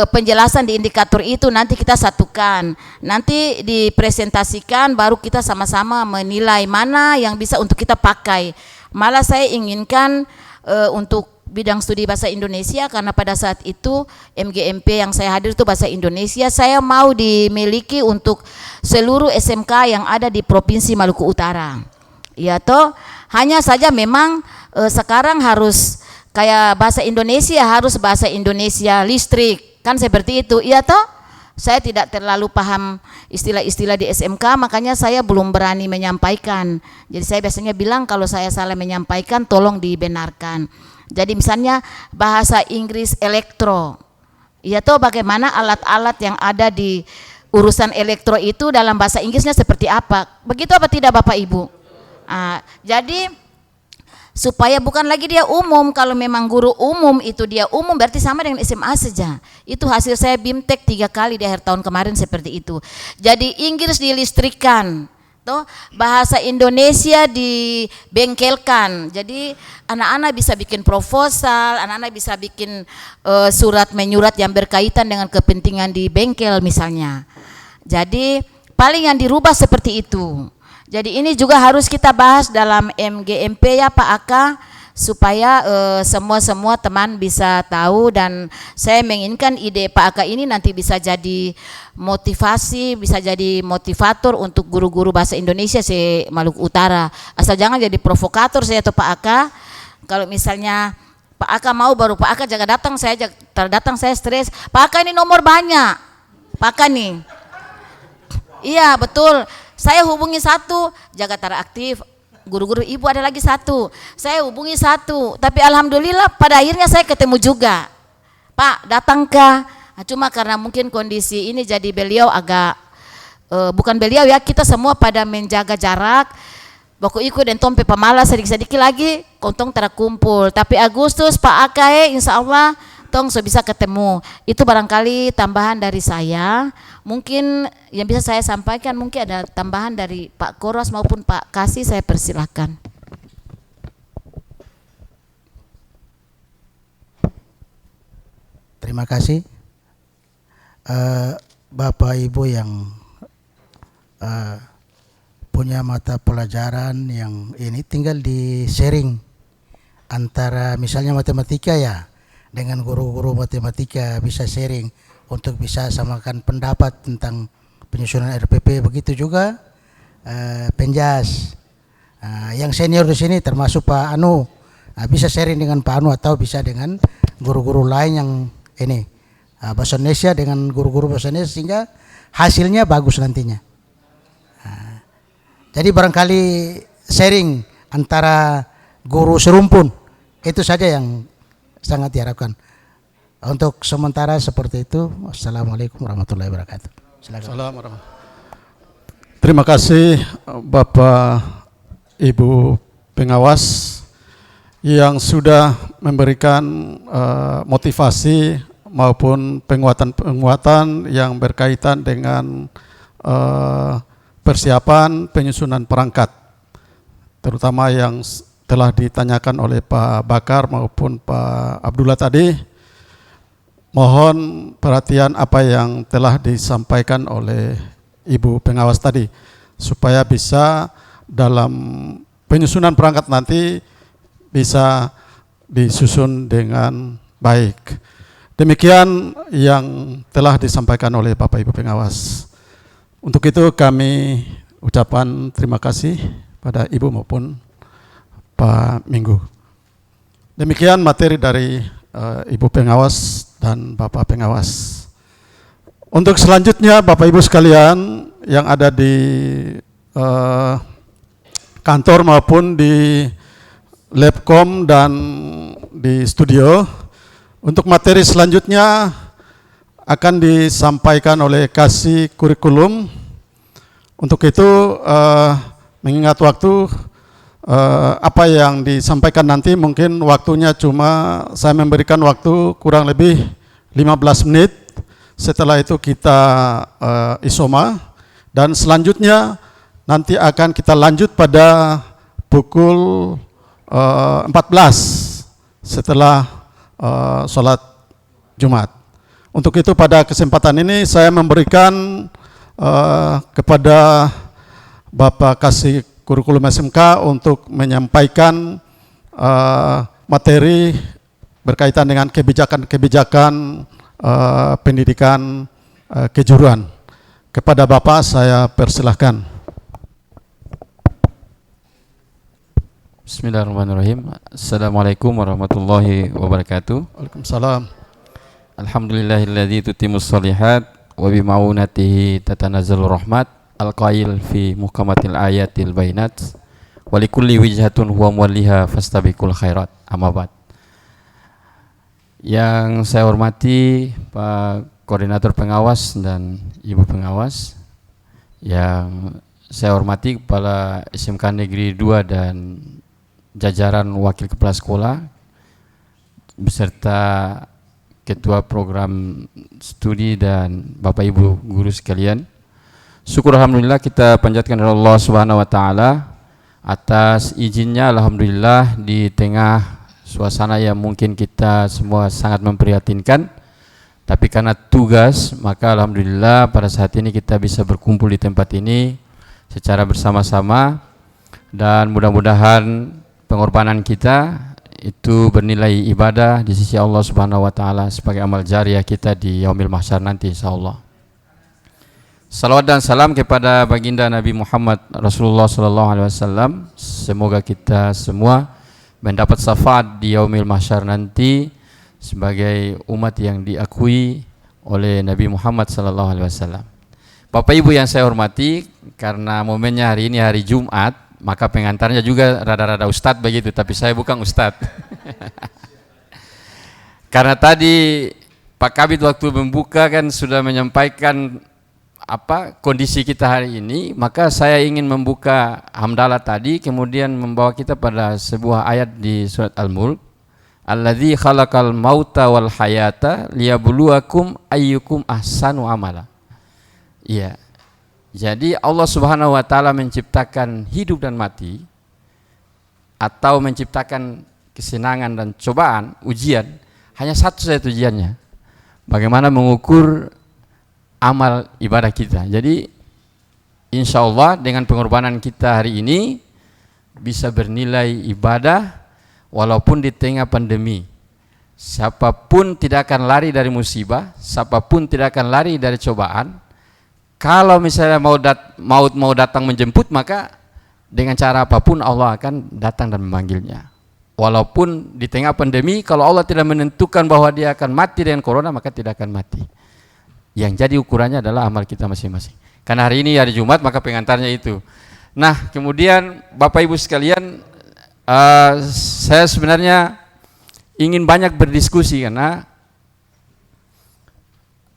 penjelasan di indikator itu, nanti kita satukan. Nanti dipresentasikan, baru kita sama-sama menilai mana yang bisa untuk kita pakai. Malah saya inginkan untuk bidang studi bahasa Indonesia, karena pada saat itu MGMP yang saya hadir itu bahasa Indonesia, saya mau dimiliki untuk seluruh SMK yang ada di Provinsi Maluku Utara. Ya toh, hanya saja memang sekarang harus kayak bahasa Indonesia, harus bahasa Indonesia listrik, kan seperti itu. Iya toh, saya tidak terlalu paham istilah-istilah di SMK, makanya saya belum berani menyampaikan. Jadi saya biasanya bilang kalau saya salah menyampaikan tolong dibenarkan. Jadi misalnya bahasa Inggris elektro, ya toh bagaimana alat-alat yang ada di urusan elektro itu dalam bahasa Inggrisnya seperti apa? Begitu apa tidak Bapak Ibu? Jadi supaya bukan lagi dia umum, kalau memang guru umum itu dia umum berarti sama dengan SMA saja. Itu hasil saya BIMTEK 3 kali di akhir tahun kemarin seperti itu. Jadi Inggris dilistrikan, toh bahasa Indonesia dibengkelkan. Jadi anak-anak bisa bikin proposal, anak-anak bisa bikin surat menyurat yang berkaitan dengan kepentingan di bengkel misalnya. Jadi paling yang dirubah seperti itu. Jadi ini juga harus kita bahas dalam MGMP ya Pak Aka, supaya semua teman bisa tahu, dan saya menginginkan ide Pak Aka ini nanti bisa jadi motivasi, bisa jadi motivator untuk guru-guru bahasa Indonesia se Maluku Utara. Asal jangan jadi provokator saya atau Pak Aka. Kalau misalnya Pak Aka mau, baru Pak Aka jangan datang, saya terdatang saya stres. Pak Aka ini nomor banyak, Pak Aka nih. Iya betul. Saya hubungi satu, jaga tara aktif, guru-guru ibu ada lagi satu, saya hubungi satu, tapi alhamdulillah pada akhirnya saya ketemu juga. Pak datangkah? Cuma karena mungkin kondisi ini jadi beliau agak, bukan beliau ya, kita semua pada menjaga jarak. Baku ikut dan tompe pemalas sedikit-sedikit lagi, kontong terkumpul. Tapi Agustus Pak Akae insya Allah tong so bisa ketemu. Itu barangkali tambahan dari saya. Mungkin yang bisa saya sampaikan, mungkin ada tambahan dari Pak Koros maupun Pak Kasih, saya persilahkan. Terima kasih Bapak Ibu yang punya mata pelajaran yang ini, tinggal di sharing antara misalnya matematika ya, dengan guru-guru matematika bisa sharing untuk bisa samakan pendapat tentang penyusunan RPP. Begitu juga Penjas, yang senior di sini termasuk Pak Anu, bisa sharing dengan Pak Anu atau bisa dengan guru-guru lain yang ini bahasa Indonesia dengan guru-guru bahasa Indonesia, sehingga hasilnya bagus nantinya. Jadi barangkali sharing antara guru serumpun itu saja yang sangat diharapkan. Untuk sementara seperti itu. Assalamualaikum warahmatullahi wabarakatuh. Silakan. Terima kasih Bapak Ibu pengawas yang sudah memberikan motivasi maupun penguatan-penguatan yang berkaitan dengan persiapan penyusunan perangkat, terutama yang telah ditanyakan oleh Pak Bakar maupun Pak Abdullah tadi. Mohon perhatian apa yang telah disampaikan oleh Ibu pengawas tadi, supaya bisa dalam penyusunan perangkat nanti bisa disusun dengan baik. Demikian yang telah disampaikan oleh Bapak Ibu pengawas. Untuk itu kami ucapan terima kasih pada Ibu maupun Pak Minggu. Demikian materi dari Ibu pengawas dan Bapak pengawas. Untuk selanjutnya Bapak Ibu sekalian yang ada di kantor maupun di Labcom dan di studio, untuk materi selanjutnya akan disampaikan oleh Kasih Kurikulum. Untuk itu mengingat waktu, apa yang disampaikan nanti mungkin waktunya cuma saya memberikan waktu kurang lebih 15 menit, setelah itu kita isoma, dan selanjutnya nanti akan kita lanjut pada pukul 14 setelah sholat Jumat. Untuk itu pada kesempatan ini saya memberikan kepada Bapak Kasih Kurikulum SMK untuk menyampaikan materi berkaitan dengan kebijakan-kebijakan pendidikan kejuruan. Kepada Bapak saya persilahkan. Bismillahirrahmanirrahim. Assalamualaikum warahmatullahi wabarakatuh. Waalaikumsalam. Alhamdulillahilladzi tutimmus shalihat wa bima'unatihi tatanazzalur rahmat al-qail fi muhkamatil ayatil bainat wa likulli wijhatun huwa muwalliha fastabiqul khairat. Amma ba'd. Yang saya hormati Pak Koordinator Pengawas dan Ibu Pengawas, yang saya hormati Kepala SMK Negeri 2 dan jajaran Wakil Kepala Sekolah beserta Ketua Program Studi dan Bapak Ibu Guru sekalian. Syukur alhamdulillah kita panjatkan kepada Allah Subhanahu wa taala atas izinnya, alhamdulillah di tengah suasana yang mungkin kita semua sangat memprihatinkan, tapi karena tugas maka alhamdulillah pada saat ini kita bisa berkumpul di tempat ini secara bersama-sama, dan mudah-mudahan pengorbanan kita itu bernilai ibadah di sisi Allah Subhanahu wa taala sebagai amal jariah kita di yaumil mahsyar nanti insyaallah. Salawat dan salam kepada baginda Nabi Muhammad Rasulullah sallallahu alaihi wasallam. Semoga kita semua mendapat syafaat di yaumil mahsyar nanti sebagai umat yang diakui oleh Nabi Muhammad sallallahu alaihi wasallam. Bapak Ibu yang saya hormati, karena momennya hari ini hari Jumat, maka pengantarnya juga rada-rada ustadz begitu, tapi saya bukan ustadz. Karena tadi Pak Kabid waktu membuka kan sudah menyampaikan kondisi kita hari ini, maka saya ingin membuka hamdalah tadi, kemudian membawa kita pada sebuah ayat di surat Al-Mulk, alladzi khalaqal mauta wal hayata liyabluwakum ayyukum ahsanu amala. Iya. Jadi Allah Subhanahu wa taala menciptakan hidup dan mati, atau menciptakan kesenangan dan cobaan, ujian, hanya satu saja ujiannya. Bagaimana mengukur amal ibadah kita. Jadi insya Allah dengan pengorbanan kita hari ini bisa bernilai ibadah walaupun di tengah pandemi. Siapapun tidak akan lari dari musibah, siapapun tidak akan lari dari cobaan. Kalau misalnya mau datang menjemput, maka dengan cara apapun Allah akan datang dan memanggilnya. Walaupun di tengah pandemi, kalau Allah tidak menentukan bahwa dia akan mati dengan corona, maka tidak akan mati. Yang jadi ukurannya adalah amal kita masing-masing. Karena hari ini hari Jumat, maka pengantarnya itu. Nah, kemudian Bapak Ibu sekalian, saya sebenarnya ingin banyak berdiskusi, karena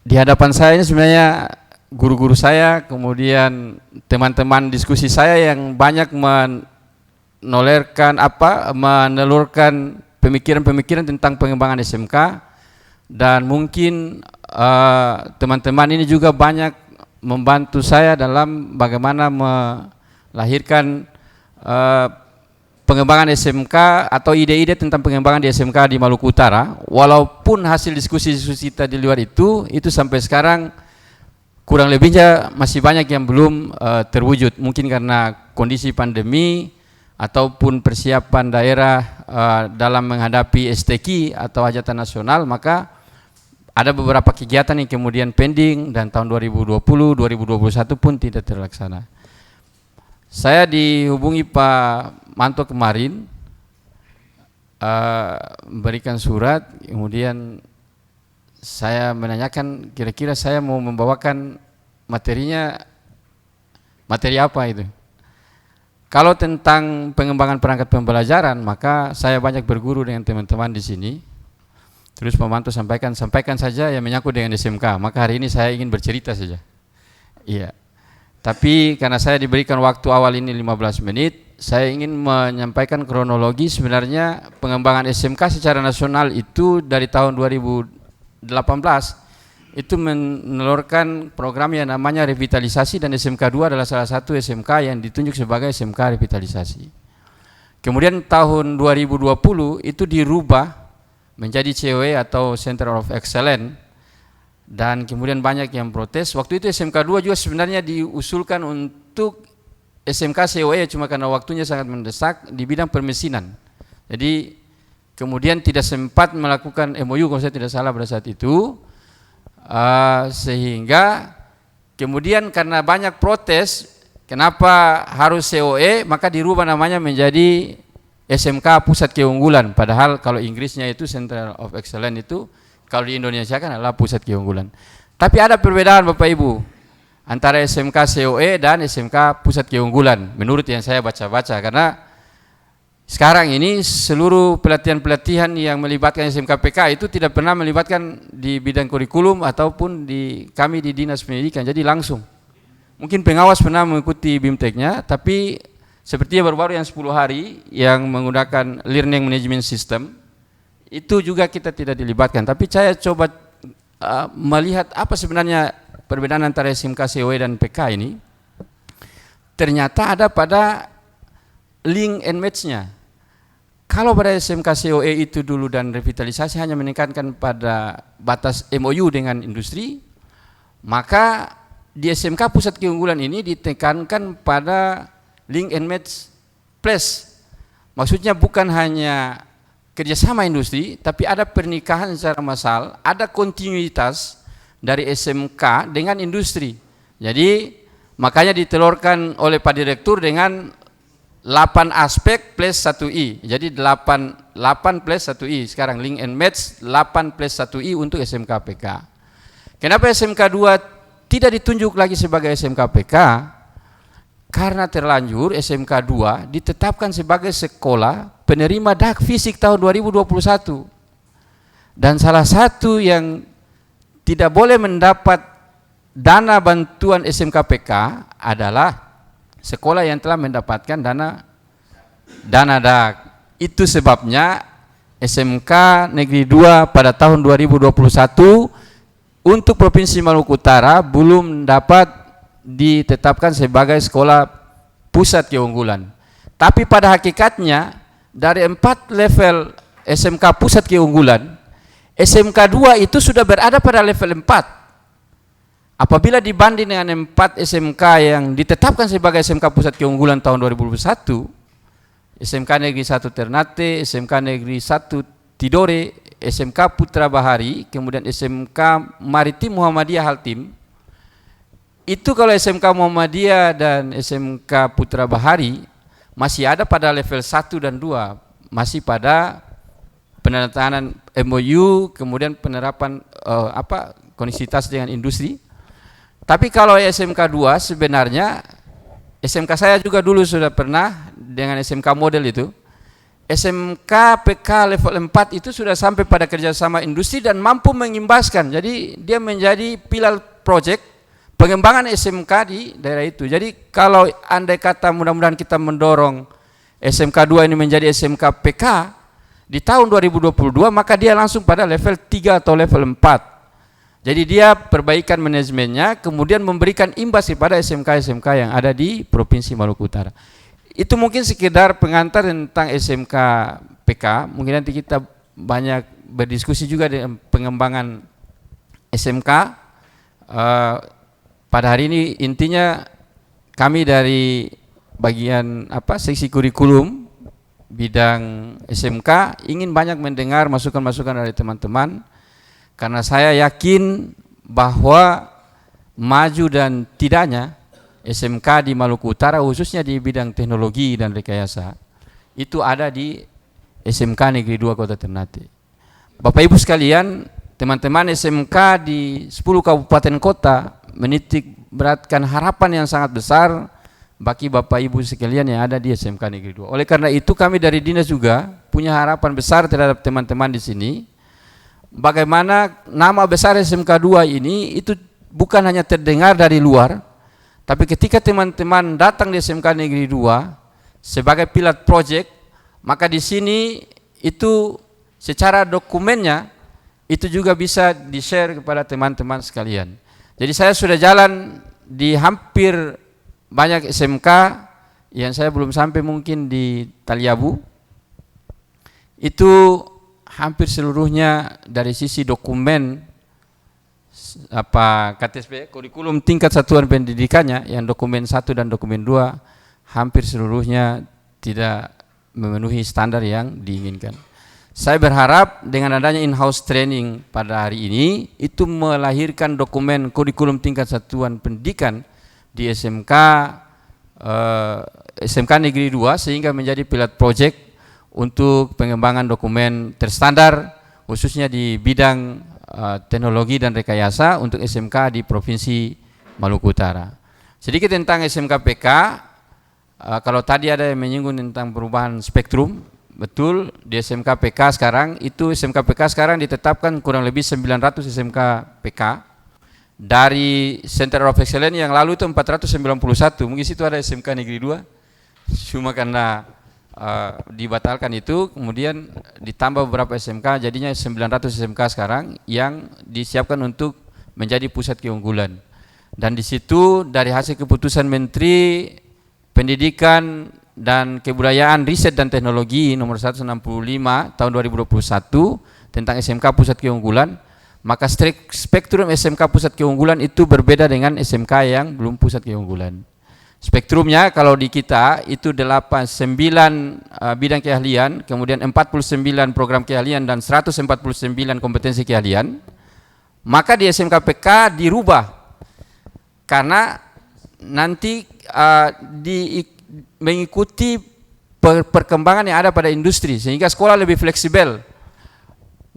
di hadapan saya ini sebenarnya guru-guru saya, kemudian teman-teman diskusi saya yang banyak menelurkan pemikiran-pemikiran tentang pengembangan SMK, dan mungkin teman-teman ini juga banyak membantu saya dalam bagaimana melahirkan pengembangan SMK atau ide-ide tentang pengembangan di SMK di Maluku Utara. Walaupun hasil diskusi-diskusi kita di luar itu sampai sekarang kurang lebihnya masih banyak yang belum terwujud. Mungkin karena kondisi pandemi ataupun persiapan daerah dalam menghadapi STQ atau hajatan nasional, maka ada beberapa kegiatan yang kemudian pending, dan tahun 2020, 2021 pun tidak terlaksana. Saya dihubungi Pak Manto kemarin, memberikan surat, kemudian saya menanyakan kira-kira saya mau membawakan materinya, materi apa itu. Kalau tentang pengembangan perangkat pembelajaran, maka saya banyak berguru dengan teman-teman di sini. Terus Pak Manto sampaikan saja yang menyangkut dengan SMK. Maka hari ini saya ingin bercerita saja. Iya. Tapi karena saya diberikan waktu awal ini 15 menit, saya ingin menyampaikan kronologi sebenarnya pengembangan SMK secara nasional itu dari tahun 2018 itu menelurkan program yang namanya revitalisasi, dan SMK 2 adalah salah satu SMK yang ditunjuk sebagai SMK revitalisasi. Kemudian tahun 2020 itu dirubah menjadi COE atau Center of Excellence, dan kemudian banyak yang protes. Waktu itu SMK 2 juga sebenarnya diusulkan untuk SMK COE, cuma karena waktunya sangat mendesak di bidang permesinan. Jadi kemudian tidak sempat melakukan MOU kalau saya tidak salah pada saat itu, sehingga kemudian karena banyak protes kenapa harus COE, maka dirubah namanya menjadi SMK Pusat Keunggulan. Padahal kalau Inggrisnya itu Center of Excellence, itu kalau di Indonesia kan adalah Pusat Keunggulan. Tapi ada perbedaan Bapak Ibu antara SMK COE dan SMK Pusat Keunggulan menurut yang saya baca-baca, karena sekarang ini seluruh pelatihan-pelatihan yang melibatkan SMK PK itu tidak pernah melibatkan di bidang kurikulum ataupun di kami di Dinas Pendidikan, jadi langsung. Mungkin pengawas pernah mengikuti BIMTEK-nya, tapi sepertinya baru-baru yang 10 hari yang menggunakan Learning Management System itu juga kita tidak dilibatkan. Tapi saya coba melihat apa sebenarnya perbedaan antara SMK COE dan PK ini. Ternyata ada pada link and match-nya. Kalau pada SMK COE itu dulu dan revitalisasi hanya menekankan pada batas MOU dengan industri, maka di SMK Pusat Keunggulan ini ditekankan pada link and match plus. Maksudnya bukan hanya kerjasama industri, tapi ada pernikahan secara massal, ada kontinuitas dari SMK dengan industri. Jadi makanya ditelurkan oleh Pak Direktur dengan 8 aspek plus 1I. Jadi 8 plus 1I. Sekarang link and match 8 plus 1I untuk SMK PK. Kenapa SMK 2 tidak ditunjuk lagi sebagai SMK PK? Karena terlanjur SMK 2 ditetapkan sebagai sekolah penerima dak fisik tahun 2021. Dan salah satu yang tidak boleh mendapat dana bantuan SMK PK adalah sekolah yang telah mendapatkan dana dak. Itu sebabnya SMK Negeri 2 pada tahun 2021 untuk Provinsi Maluku Utara belum dapat ditetapkan sebagai sekolah pusat keunggulan. Tapi pada hakikatnya dari 4 level SMK pusat keunggulan, SMK 2 itu sudah berada pada level 4. Apabila dibanding dengan 4 SMK yang ditetapkan sebagai SMK Pusat Keunggulan tahun 2021, SMK Negeri 1 Ternate, SMK Negeri 1 Tidore, SMK Putra Bahari, kemudian SMK Maritim Muhammadiyah Haltim. Itu kalau SMK Muhammadiyah dan SMK Putra Bahari masih ada pada level 1 dan 2, masih pada penandatanganan MOU, kemudian penerapan koneksitas dengan industri. Tapi kalau SMK 2 sebenarnya, SMK saya juga dulu sudah pernah dengan SMK model itu, SMK PK level 4 itu sudah sampai pada kerjasama industri dan mampu mengimbaskan. Jadi dia menjadi pilar project pengembangan SMK di daerah itu. Jadi kalau andai kata mudah-mudahan kita mendorong SMK 2 ini menjadi SMK PK di tahun 2022, maka dia langsung pada level 3 atau level 4. Jadi dia perbaikan manajemennya, kemudian memberikan imbas kepada SMK-SMK yang ada di Provinsi Maluku Utara. Itu mungkin sekedar pengantar tentang SMK PK. Mungkin nanti kita banyak berdiskusi juga dengan pengembangan SMK. Pada hari ini intinya kami dari bagian seksi kurikulum bidang SMK ingin banyak mendengar masukan-masukan dari teman-teman, karena saya yakin bahwa maju dan tidaknya SMK di Maluku Utara khususnya di bidang teknologi dan rekayasa itu ada di SMK Negeri 2 Kota Ternate. Bapak Ibu sekalian, teman-teman SMK di 10 kabupaten kota menitik beratkan harapan yang sangat besar bagi Bapak Ibu sekalian yang ada di SMK Negeri 2. Oleh karena itu kami dari dinas juga punya harapan besar terhadap teman-teman di sini. Bagaimana nama besar SMK 2 ini itu bukan hanya terdengar dari luar, tapi ketika teman-teman datang di SMK Negeri 2 sebagai pilot project, maka di sini itu secara dokumennya itu juga bisa di-share kepada teman-teman sekalian. Jadi saya sudah jalan di hampir banyak SMK, yang saya belum sampai mungkin di Taliabu. Itu hampir seluruhnya dari sisi dokumen KTSP, kurikulum tingkat satuan pendidikannya, yang dokumen 1 dan dokumen 2 hampir seluruhnya tidak memenuhi standar yang diinginkan. Saya berharap dengan adanya in-house training pada hari ini itu melahirkan dokumen kurikulum tingkat satuan pendidikan di SMK Negeri 2 sehingga menjadi pilot project untuk pengembangan dokumen terstandar khususnya di bidang teknologi dan rekayasa untuk SMK di Provinsi Maluku Utara. Sedikit tentang SMK PK, kalau tadi ada yang menyinggung tentang perubahan spektrum, betul, di SMK PK sekarang, itu SMK PK sekarang ditetapkan kurang lebih 900 SMK PK dari Center of Excellence yang lalu itu 491, mungkin situ ada SMK Negeri 2, cuma karena dibatalkan itu, kemudian ditambah beberapa SMK, jadinya 900 SMK sekarang yang disiapkan untuk menjadi pusat keunggulan. Dan di situ dari hasil keputusan Menteri Pendidikan dan Kebudayaan, Riset dan Teknologi nomor 165 tahun 2021 tentang SMK pusat keunggulan, maka spektrum SMK pusat keunggulan itu berbeda dengan SMK yang belum pusat keunggulan. Spektrumnya kalau di kita itu 9 bidang keahlian, kemudian 49 program keahlian dan 149 kompetensi keahlian. Maka di SMK PK dirubah karena nanti mengikuti perkembangan yang ada pada industri sehingga sekolah lebih fleksibel.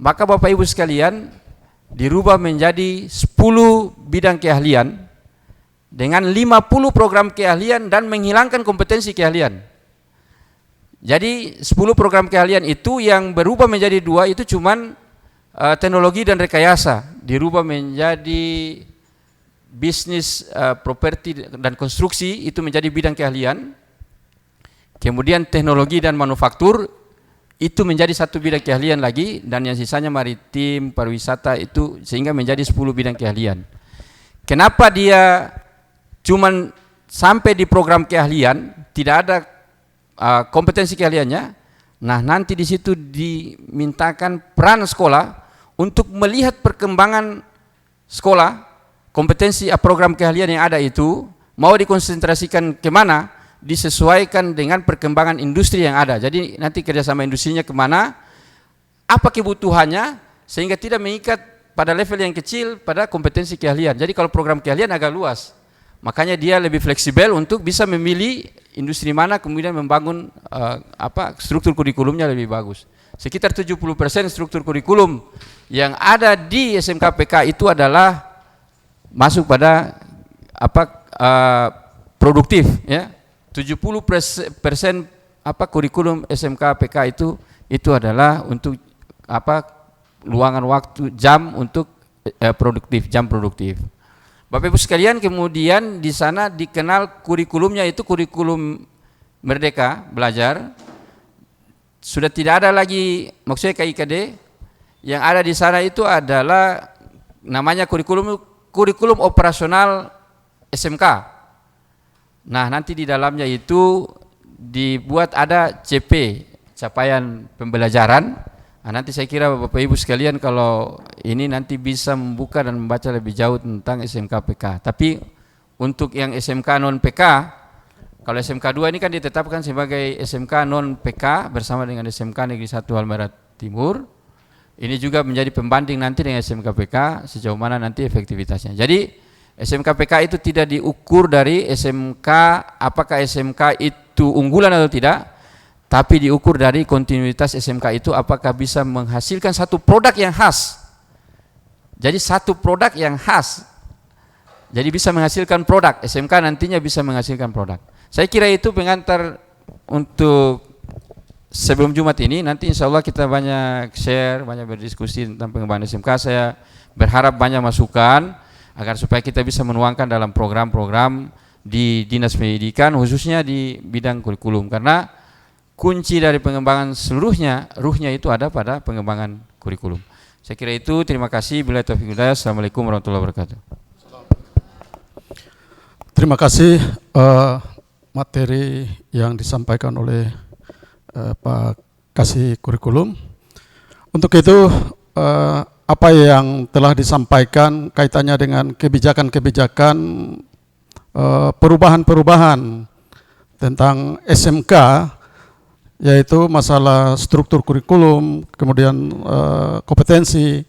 Maka Bapak Ibu sekalian dirubah menjadi 10 bidang keahlian dengan 50 program keahlian dan menghilangkan kompetensi keahlian. Jadi 10 program keahlian itu yang berubah menjadi 2 itu cuman teknologi dan rekayasa, dirubah menjadi bisnis, properti dan konstruksi, itu menjadi bidang keahlian. Kemudian teknologi dan manufaktur itu menjadi 1 bidang keahlian lagi, dan yang sisanya maritim, pariwisata itu sehingga menjadi 10 bidang keahlian. Kenapa dia cuman sampai di program keahlian, tidak ada kompetensi keahliannya? Nah, nanti di situ dimintakan peran sekolah untuk melihat perkembangan sekolah, kompetensi program keahlian yang ada itu mau dikonsentrasikan kemana, disesuaikan dengan perkembangan industri yang ada. Jadi nanti kerjasama industrinya kemana, apa kebutuhannya, sehingga tidak mengikat pada level yang kecil pada kompetensi keahlian. Jadi kalau program keahlian agak luas, makanya dia lebih fleksibel untuk bisa memilih industri mana, kemudian membangun struktur kurikulumnya lebih bagus. Sekitar 70% struktur kurikulum yang ada di SMK PK itu adalah masuk pada produktif, ya. 70% kurikulum SMK PK itu adalah untuk luangan waktu jam untuk produktif, jam produktif. Bapak Ibu sekalian, kemudian di sana dikenal kurikulumnya itu kurikulum Merdeka Belajar. Sudah tidak ada lagi, maksudnya KIKD, yang ada di sana itu adalah namanya kurikulum operasional SMK. Nah, nanti di dalamnya itu dibuat ada CP, capaian pembelajaran. Nah, nanti saya kira Bapak Ibu sekalian kalau ini nanti bisa membuka dan membaca lebih jauh tentang SMK PK. Tapi untuk yang SMK non PK, kalau SMK 2 ini kan ditetapkan sebagai SMK non PK bersama dengan SMK Negeri 1 Halmahera Timur. Ini juga menjadi pembanding nanti dengan SMK PK sejauh mana nanti efektivitasnya. Jadi SMK PK itu tidak diukur dari SMK, apakah SMK itu unggulan atau tidak, tapi diukur dari kontinuitas SMK itu apakah bisa menghasilkan satu produk yang khas. Jadi satu produk yang khas. Jadi bisa menghasilkan produk, SMK nantinya bisa menghasilkan produk. Saya kira itu pengantar untuk sebelum Jumat ini. Nanti insya Allah kita banyak share, banyak berdiskusi tentang pengembangan SMK. Saya berharap banyak masukan agar supaya kita bisa menuangkan dalam program-program di Dinas Pendidikan, khususnya di bidang kurikulum. Karena kunci dari pengembangan seluruhnya, ruhnya itu ada pada pengembangan kurikulum. Saya kira itu, terima kasih. Bila taufiq hidayah. Assalamualaikum warahmatullahi wabarakatuh. Terima kasih materi yang disampaikan oleh Pak Kasih Kurikulum. Untuk itu apa yang telah disampaikan kaitannya dengan kebijakan-kebijakan perubahan-perubahan tentang SMK, yaitu masalah struktur kurikulum, kemudian kompetensi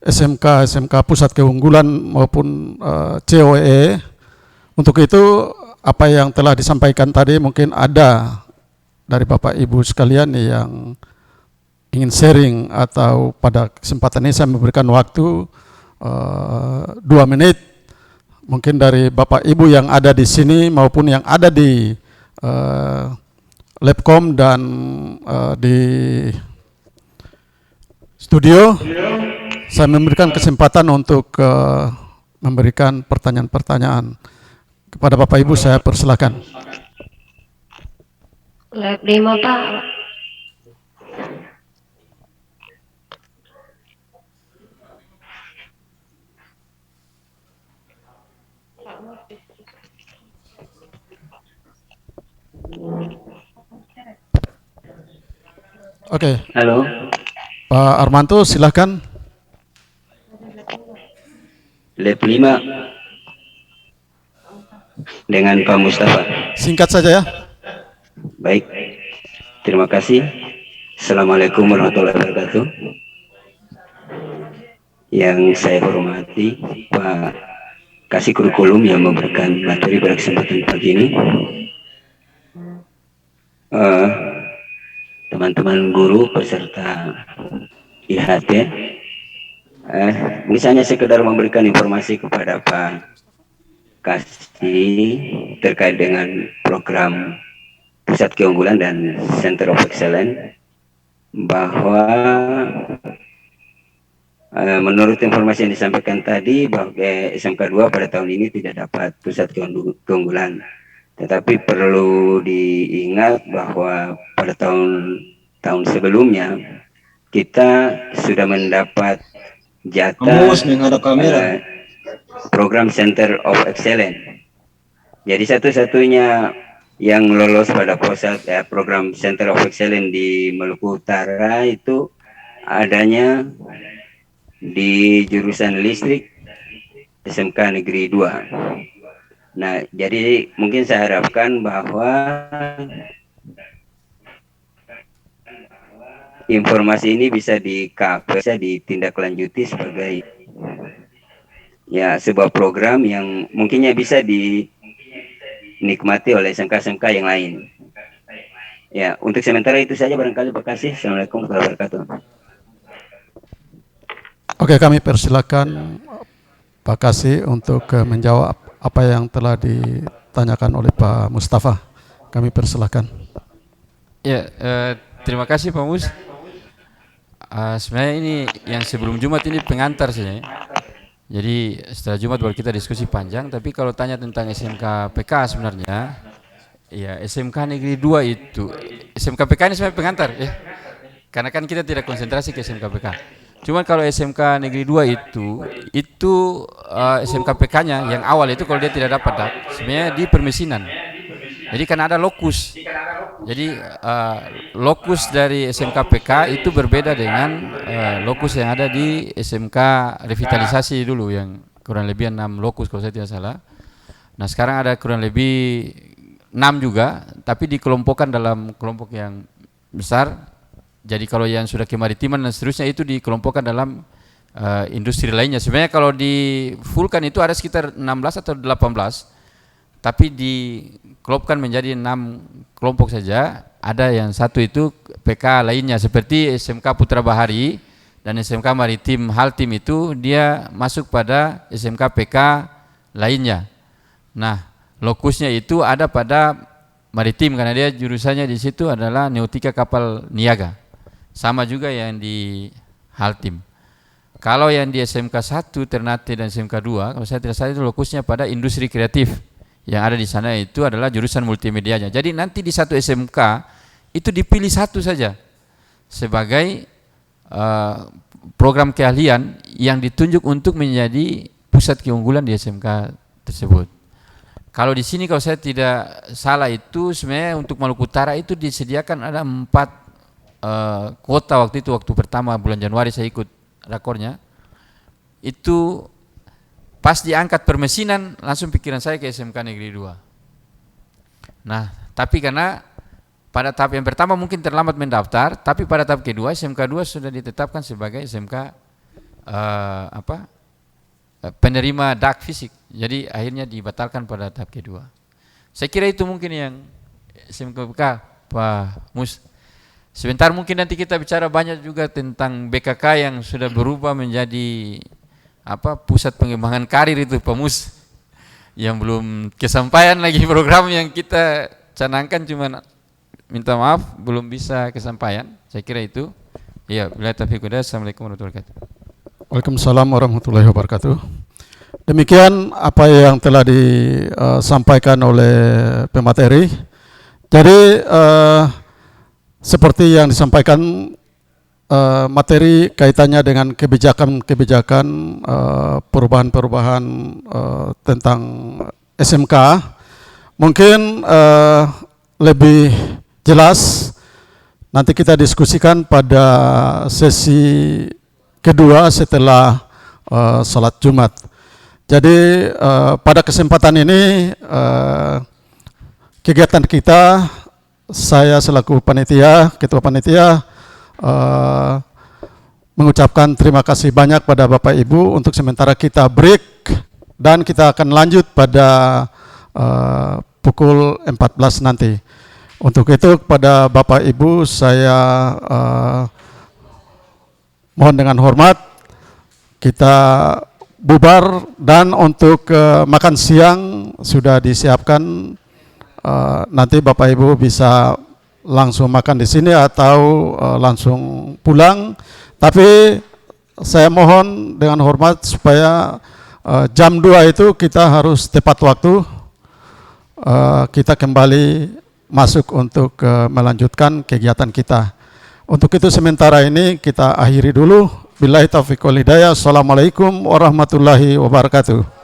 SMK pusat keunggulan maupun COE. Untuk itu apa yang telah disampaikan tadi mungkin ada dari Bapak Ibu sekalian yang ingin sharing, atau pada kesempatan ini saya memberikan waktu 2 menit, mungkin dari Bapak Ibu yang ada di sini maupun yang ada di Labcom dan di studio. Saya memberikan kesempatan untuk memberikan pertanyaan-pertanyaan kepada Bapak Ibu. Saya persilakan. Lab 5 Pak. Oke. Halo. Pak Armanto, silakan. Lab 5 dengan Pak Mustafa. Singkat saja ya. Baik, terima kasih. Assalamualaikum warahmatullahi wabarakatuh. Yang saya hormati Pak Kasih Kurikulum yang memberikan materi pada kesempatan pagi ini. Teman-teman guru peserta IHT, misalnya sekedar memberikan informasi kepada Pak Kasih terkait dengan program Pusat Keunggulan dan Center of Excellence, bahwa menurut informasi yang disampaikan tadi bahwa SMK 2 pada tahun ini tidak dapat pusat keunggulan. Tetapi perlu diingat bahwa pada tahun sebelumnya kita sudah mendapat jatah program Center of Excellence. Jadi satu-satunya yang lolos pada program Center of Excellence di Maluku Utara itu adanya di jurusan listrik SMK Negeri 2. Nah, jadi mungkin saya harapkan bahwa informasi ini bisa bisa ditindaklanjuti sebagai sebuah program yang mungkinnya bisa dinikmati oleh SMK-SMK yang lain. Ya, untuk sementara itu saja barangkali. Terima kasih. Assalamualaikum warahmatullahi wabarakatuh. Oke, kami persilakan Pak Kasih untuk menjawab apa yang telah ditanyakan oleh Pak Mustafa. Kami persilakan. Ya, terima kasih Pak Mus. Sebenarnya ini yang sebelum Jumat ini pengantar saja. Jadi setelah Jumat baru kita diskusi panjang. Tapi kalau tanya tentang SMK PK sebenarnya, ya SMK Negeri 2 itu, SMK PK ini sebenarnya pengantar ya. Karena kan kita tidak konsentrasi ke SMK PK. Cuman kalau SMK Negeri 2 itu SMK PK-nya yang awal itu kalau dia tidak dapat sebenarnya di permesinan. Jadi kan ada lokus. Jadi lokus dari SMK PK itu berbeda dengan lokus yang ada di SMK revitalisasi dulu yang kurang lebih 6 lokus kalau saya tidak salah. Nah, sekarang ada kurang lebih 6 juga, tapi dikelompokkan dalam kelompok yang besar. Jadi kalau yang sudah kemaritiman dan seterusnya itu dikelompokkan dalam industri lainnya. Sebenarnya kalau di Vulkan itu ada sekitar 16 atau 18, tapi dikelompokkan menjadi 6 kelompok saja. Ada yang satu itu PK lainnya seperti SMK Putra Bahari dan SMK Maritim Haltim itu dia masuk pada SMK PK lainnya. Nah, lokusnya itu ada pada Maritim karena dia jurusannya di situ adalah Nautika Kapal Niaga. Sama juga yang di Haltim. Kalau yang di SMK 1 Ternate dan SMK 2, kalau saya tidak salah itu lokusnya pada industri kreatif. Yang ada di sana itu adalah jurusan multimedianya. Jadi nanti di satu SMK itu dipilih satu saja sebagai program keahlian yang ditunjuk untuk menjadi pusat keunggulan di SMK tersebut. Kalau di sini kalau saya tidak salah itu sebenarnya untuk Maluku Utara itu disediakan ada 4 kota waktu itu, waktu pertama bulan Januari saya ikut rakornya. Itu pas diangkat permesinan langsung pikiran saya ke SMK Negeri 2. Nah, tapi karena pada tahap yang pertama mungkin terlambat mendaftar, tapi pada tahap kedua SMK 2 sudah ditetapkan sebagai SMK penerima DAK fisik. Jadi akhirnya dibatalkan pada tahap kedua. Saya kira itu mungkin yang SMK Pak Mus. Sebentar mungkin nanti kita bicara banyak juga tentang BKK yang sudah berubah menjadi pusat pengembangan karir itu Pak Mus. Yang belum kesampaian lagi program yang kita canangkan, cuma minta maaf belum bisa kesampaian. Saya kira itu. Ya, billahi taufiq wal hidayah. Assalamualaikum warahmatullahi wabarakatuh. Waalaikumsalam warahmatullahi wabarakatuh. Demikian apa yang telah disampaikan oleh pemateri. Jadi seperti yang disampaikan materi kaitannya dengan kebijakan-kebijakan perubahan-perubahan tentang SMK, mungkin lebih jelas nanti kita diskusikan pada sesi kedua setelah salat Jumat. Jadi pada kesempatan ini kegiatan kita, saya selaku panitia, ketua panitia mengucapkan terima kasih banyak pada Bapak Ibu. Untuk sementara kita break dan kita akan lanjut pada pukul 14 nanti. Untuk itu kepada Bapak Ibu saya mohon dengan hormat kita bubar, dan untuk makan siang sudah disiapkan. Nanti Bapak Ibu bisa langsung makan di sini atau langsung pulang. Tapi saya mohon dengan hormat supaya jam 2 itu kita harus tepat waktu. Kita kembali masuk untuk melanjutkan kegiatan kita. Untuk itu sementara ini kita akhiri dulu. Billahi taufiq wal hidayah. Assalamualaikum warahmatullahi wabarakatuh.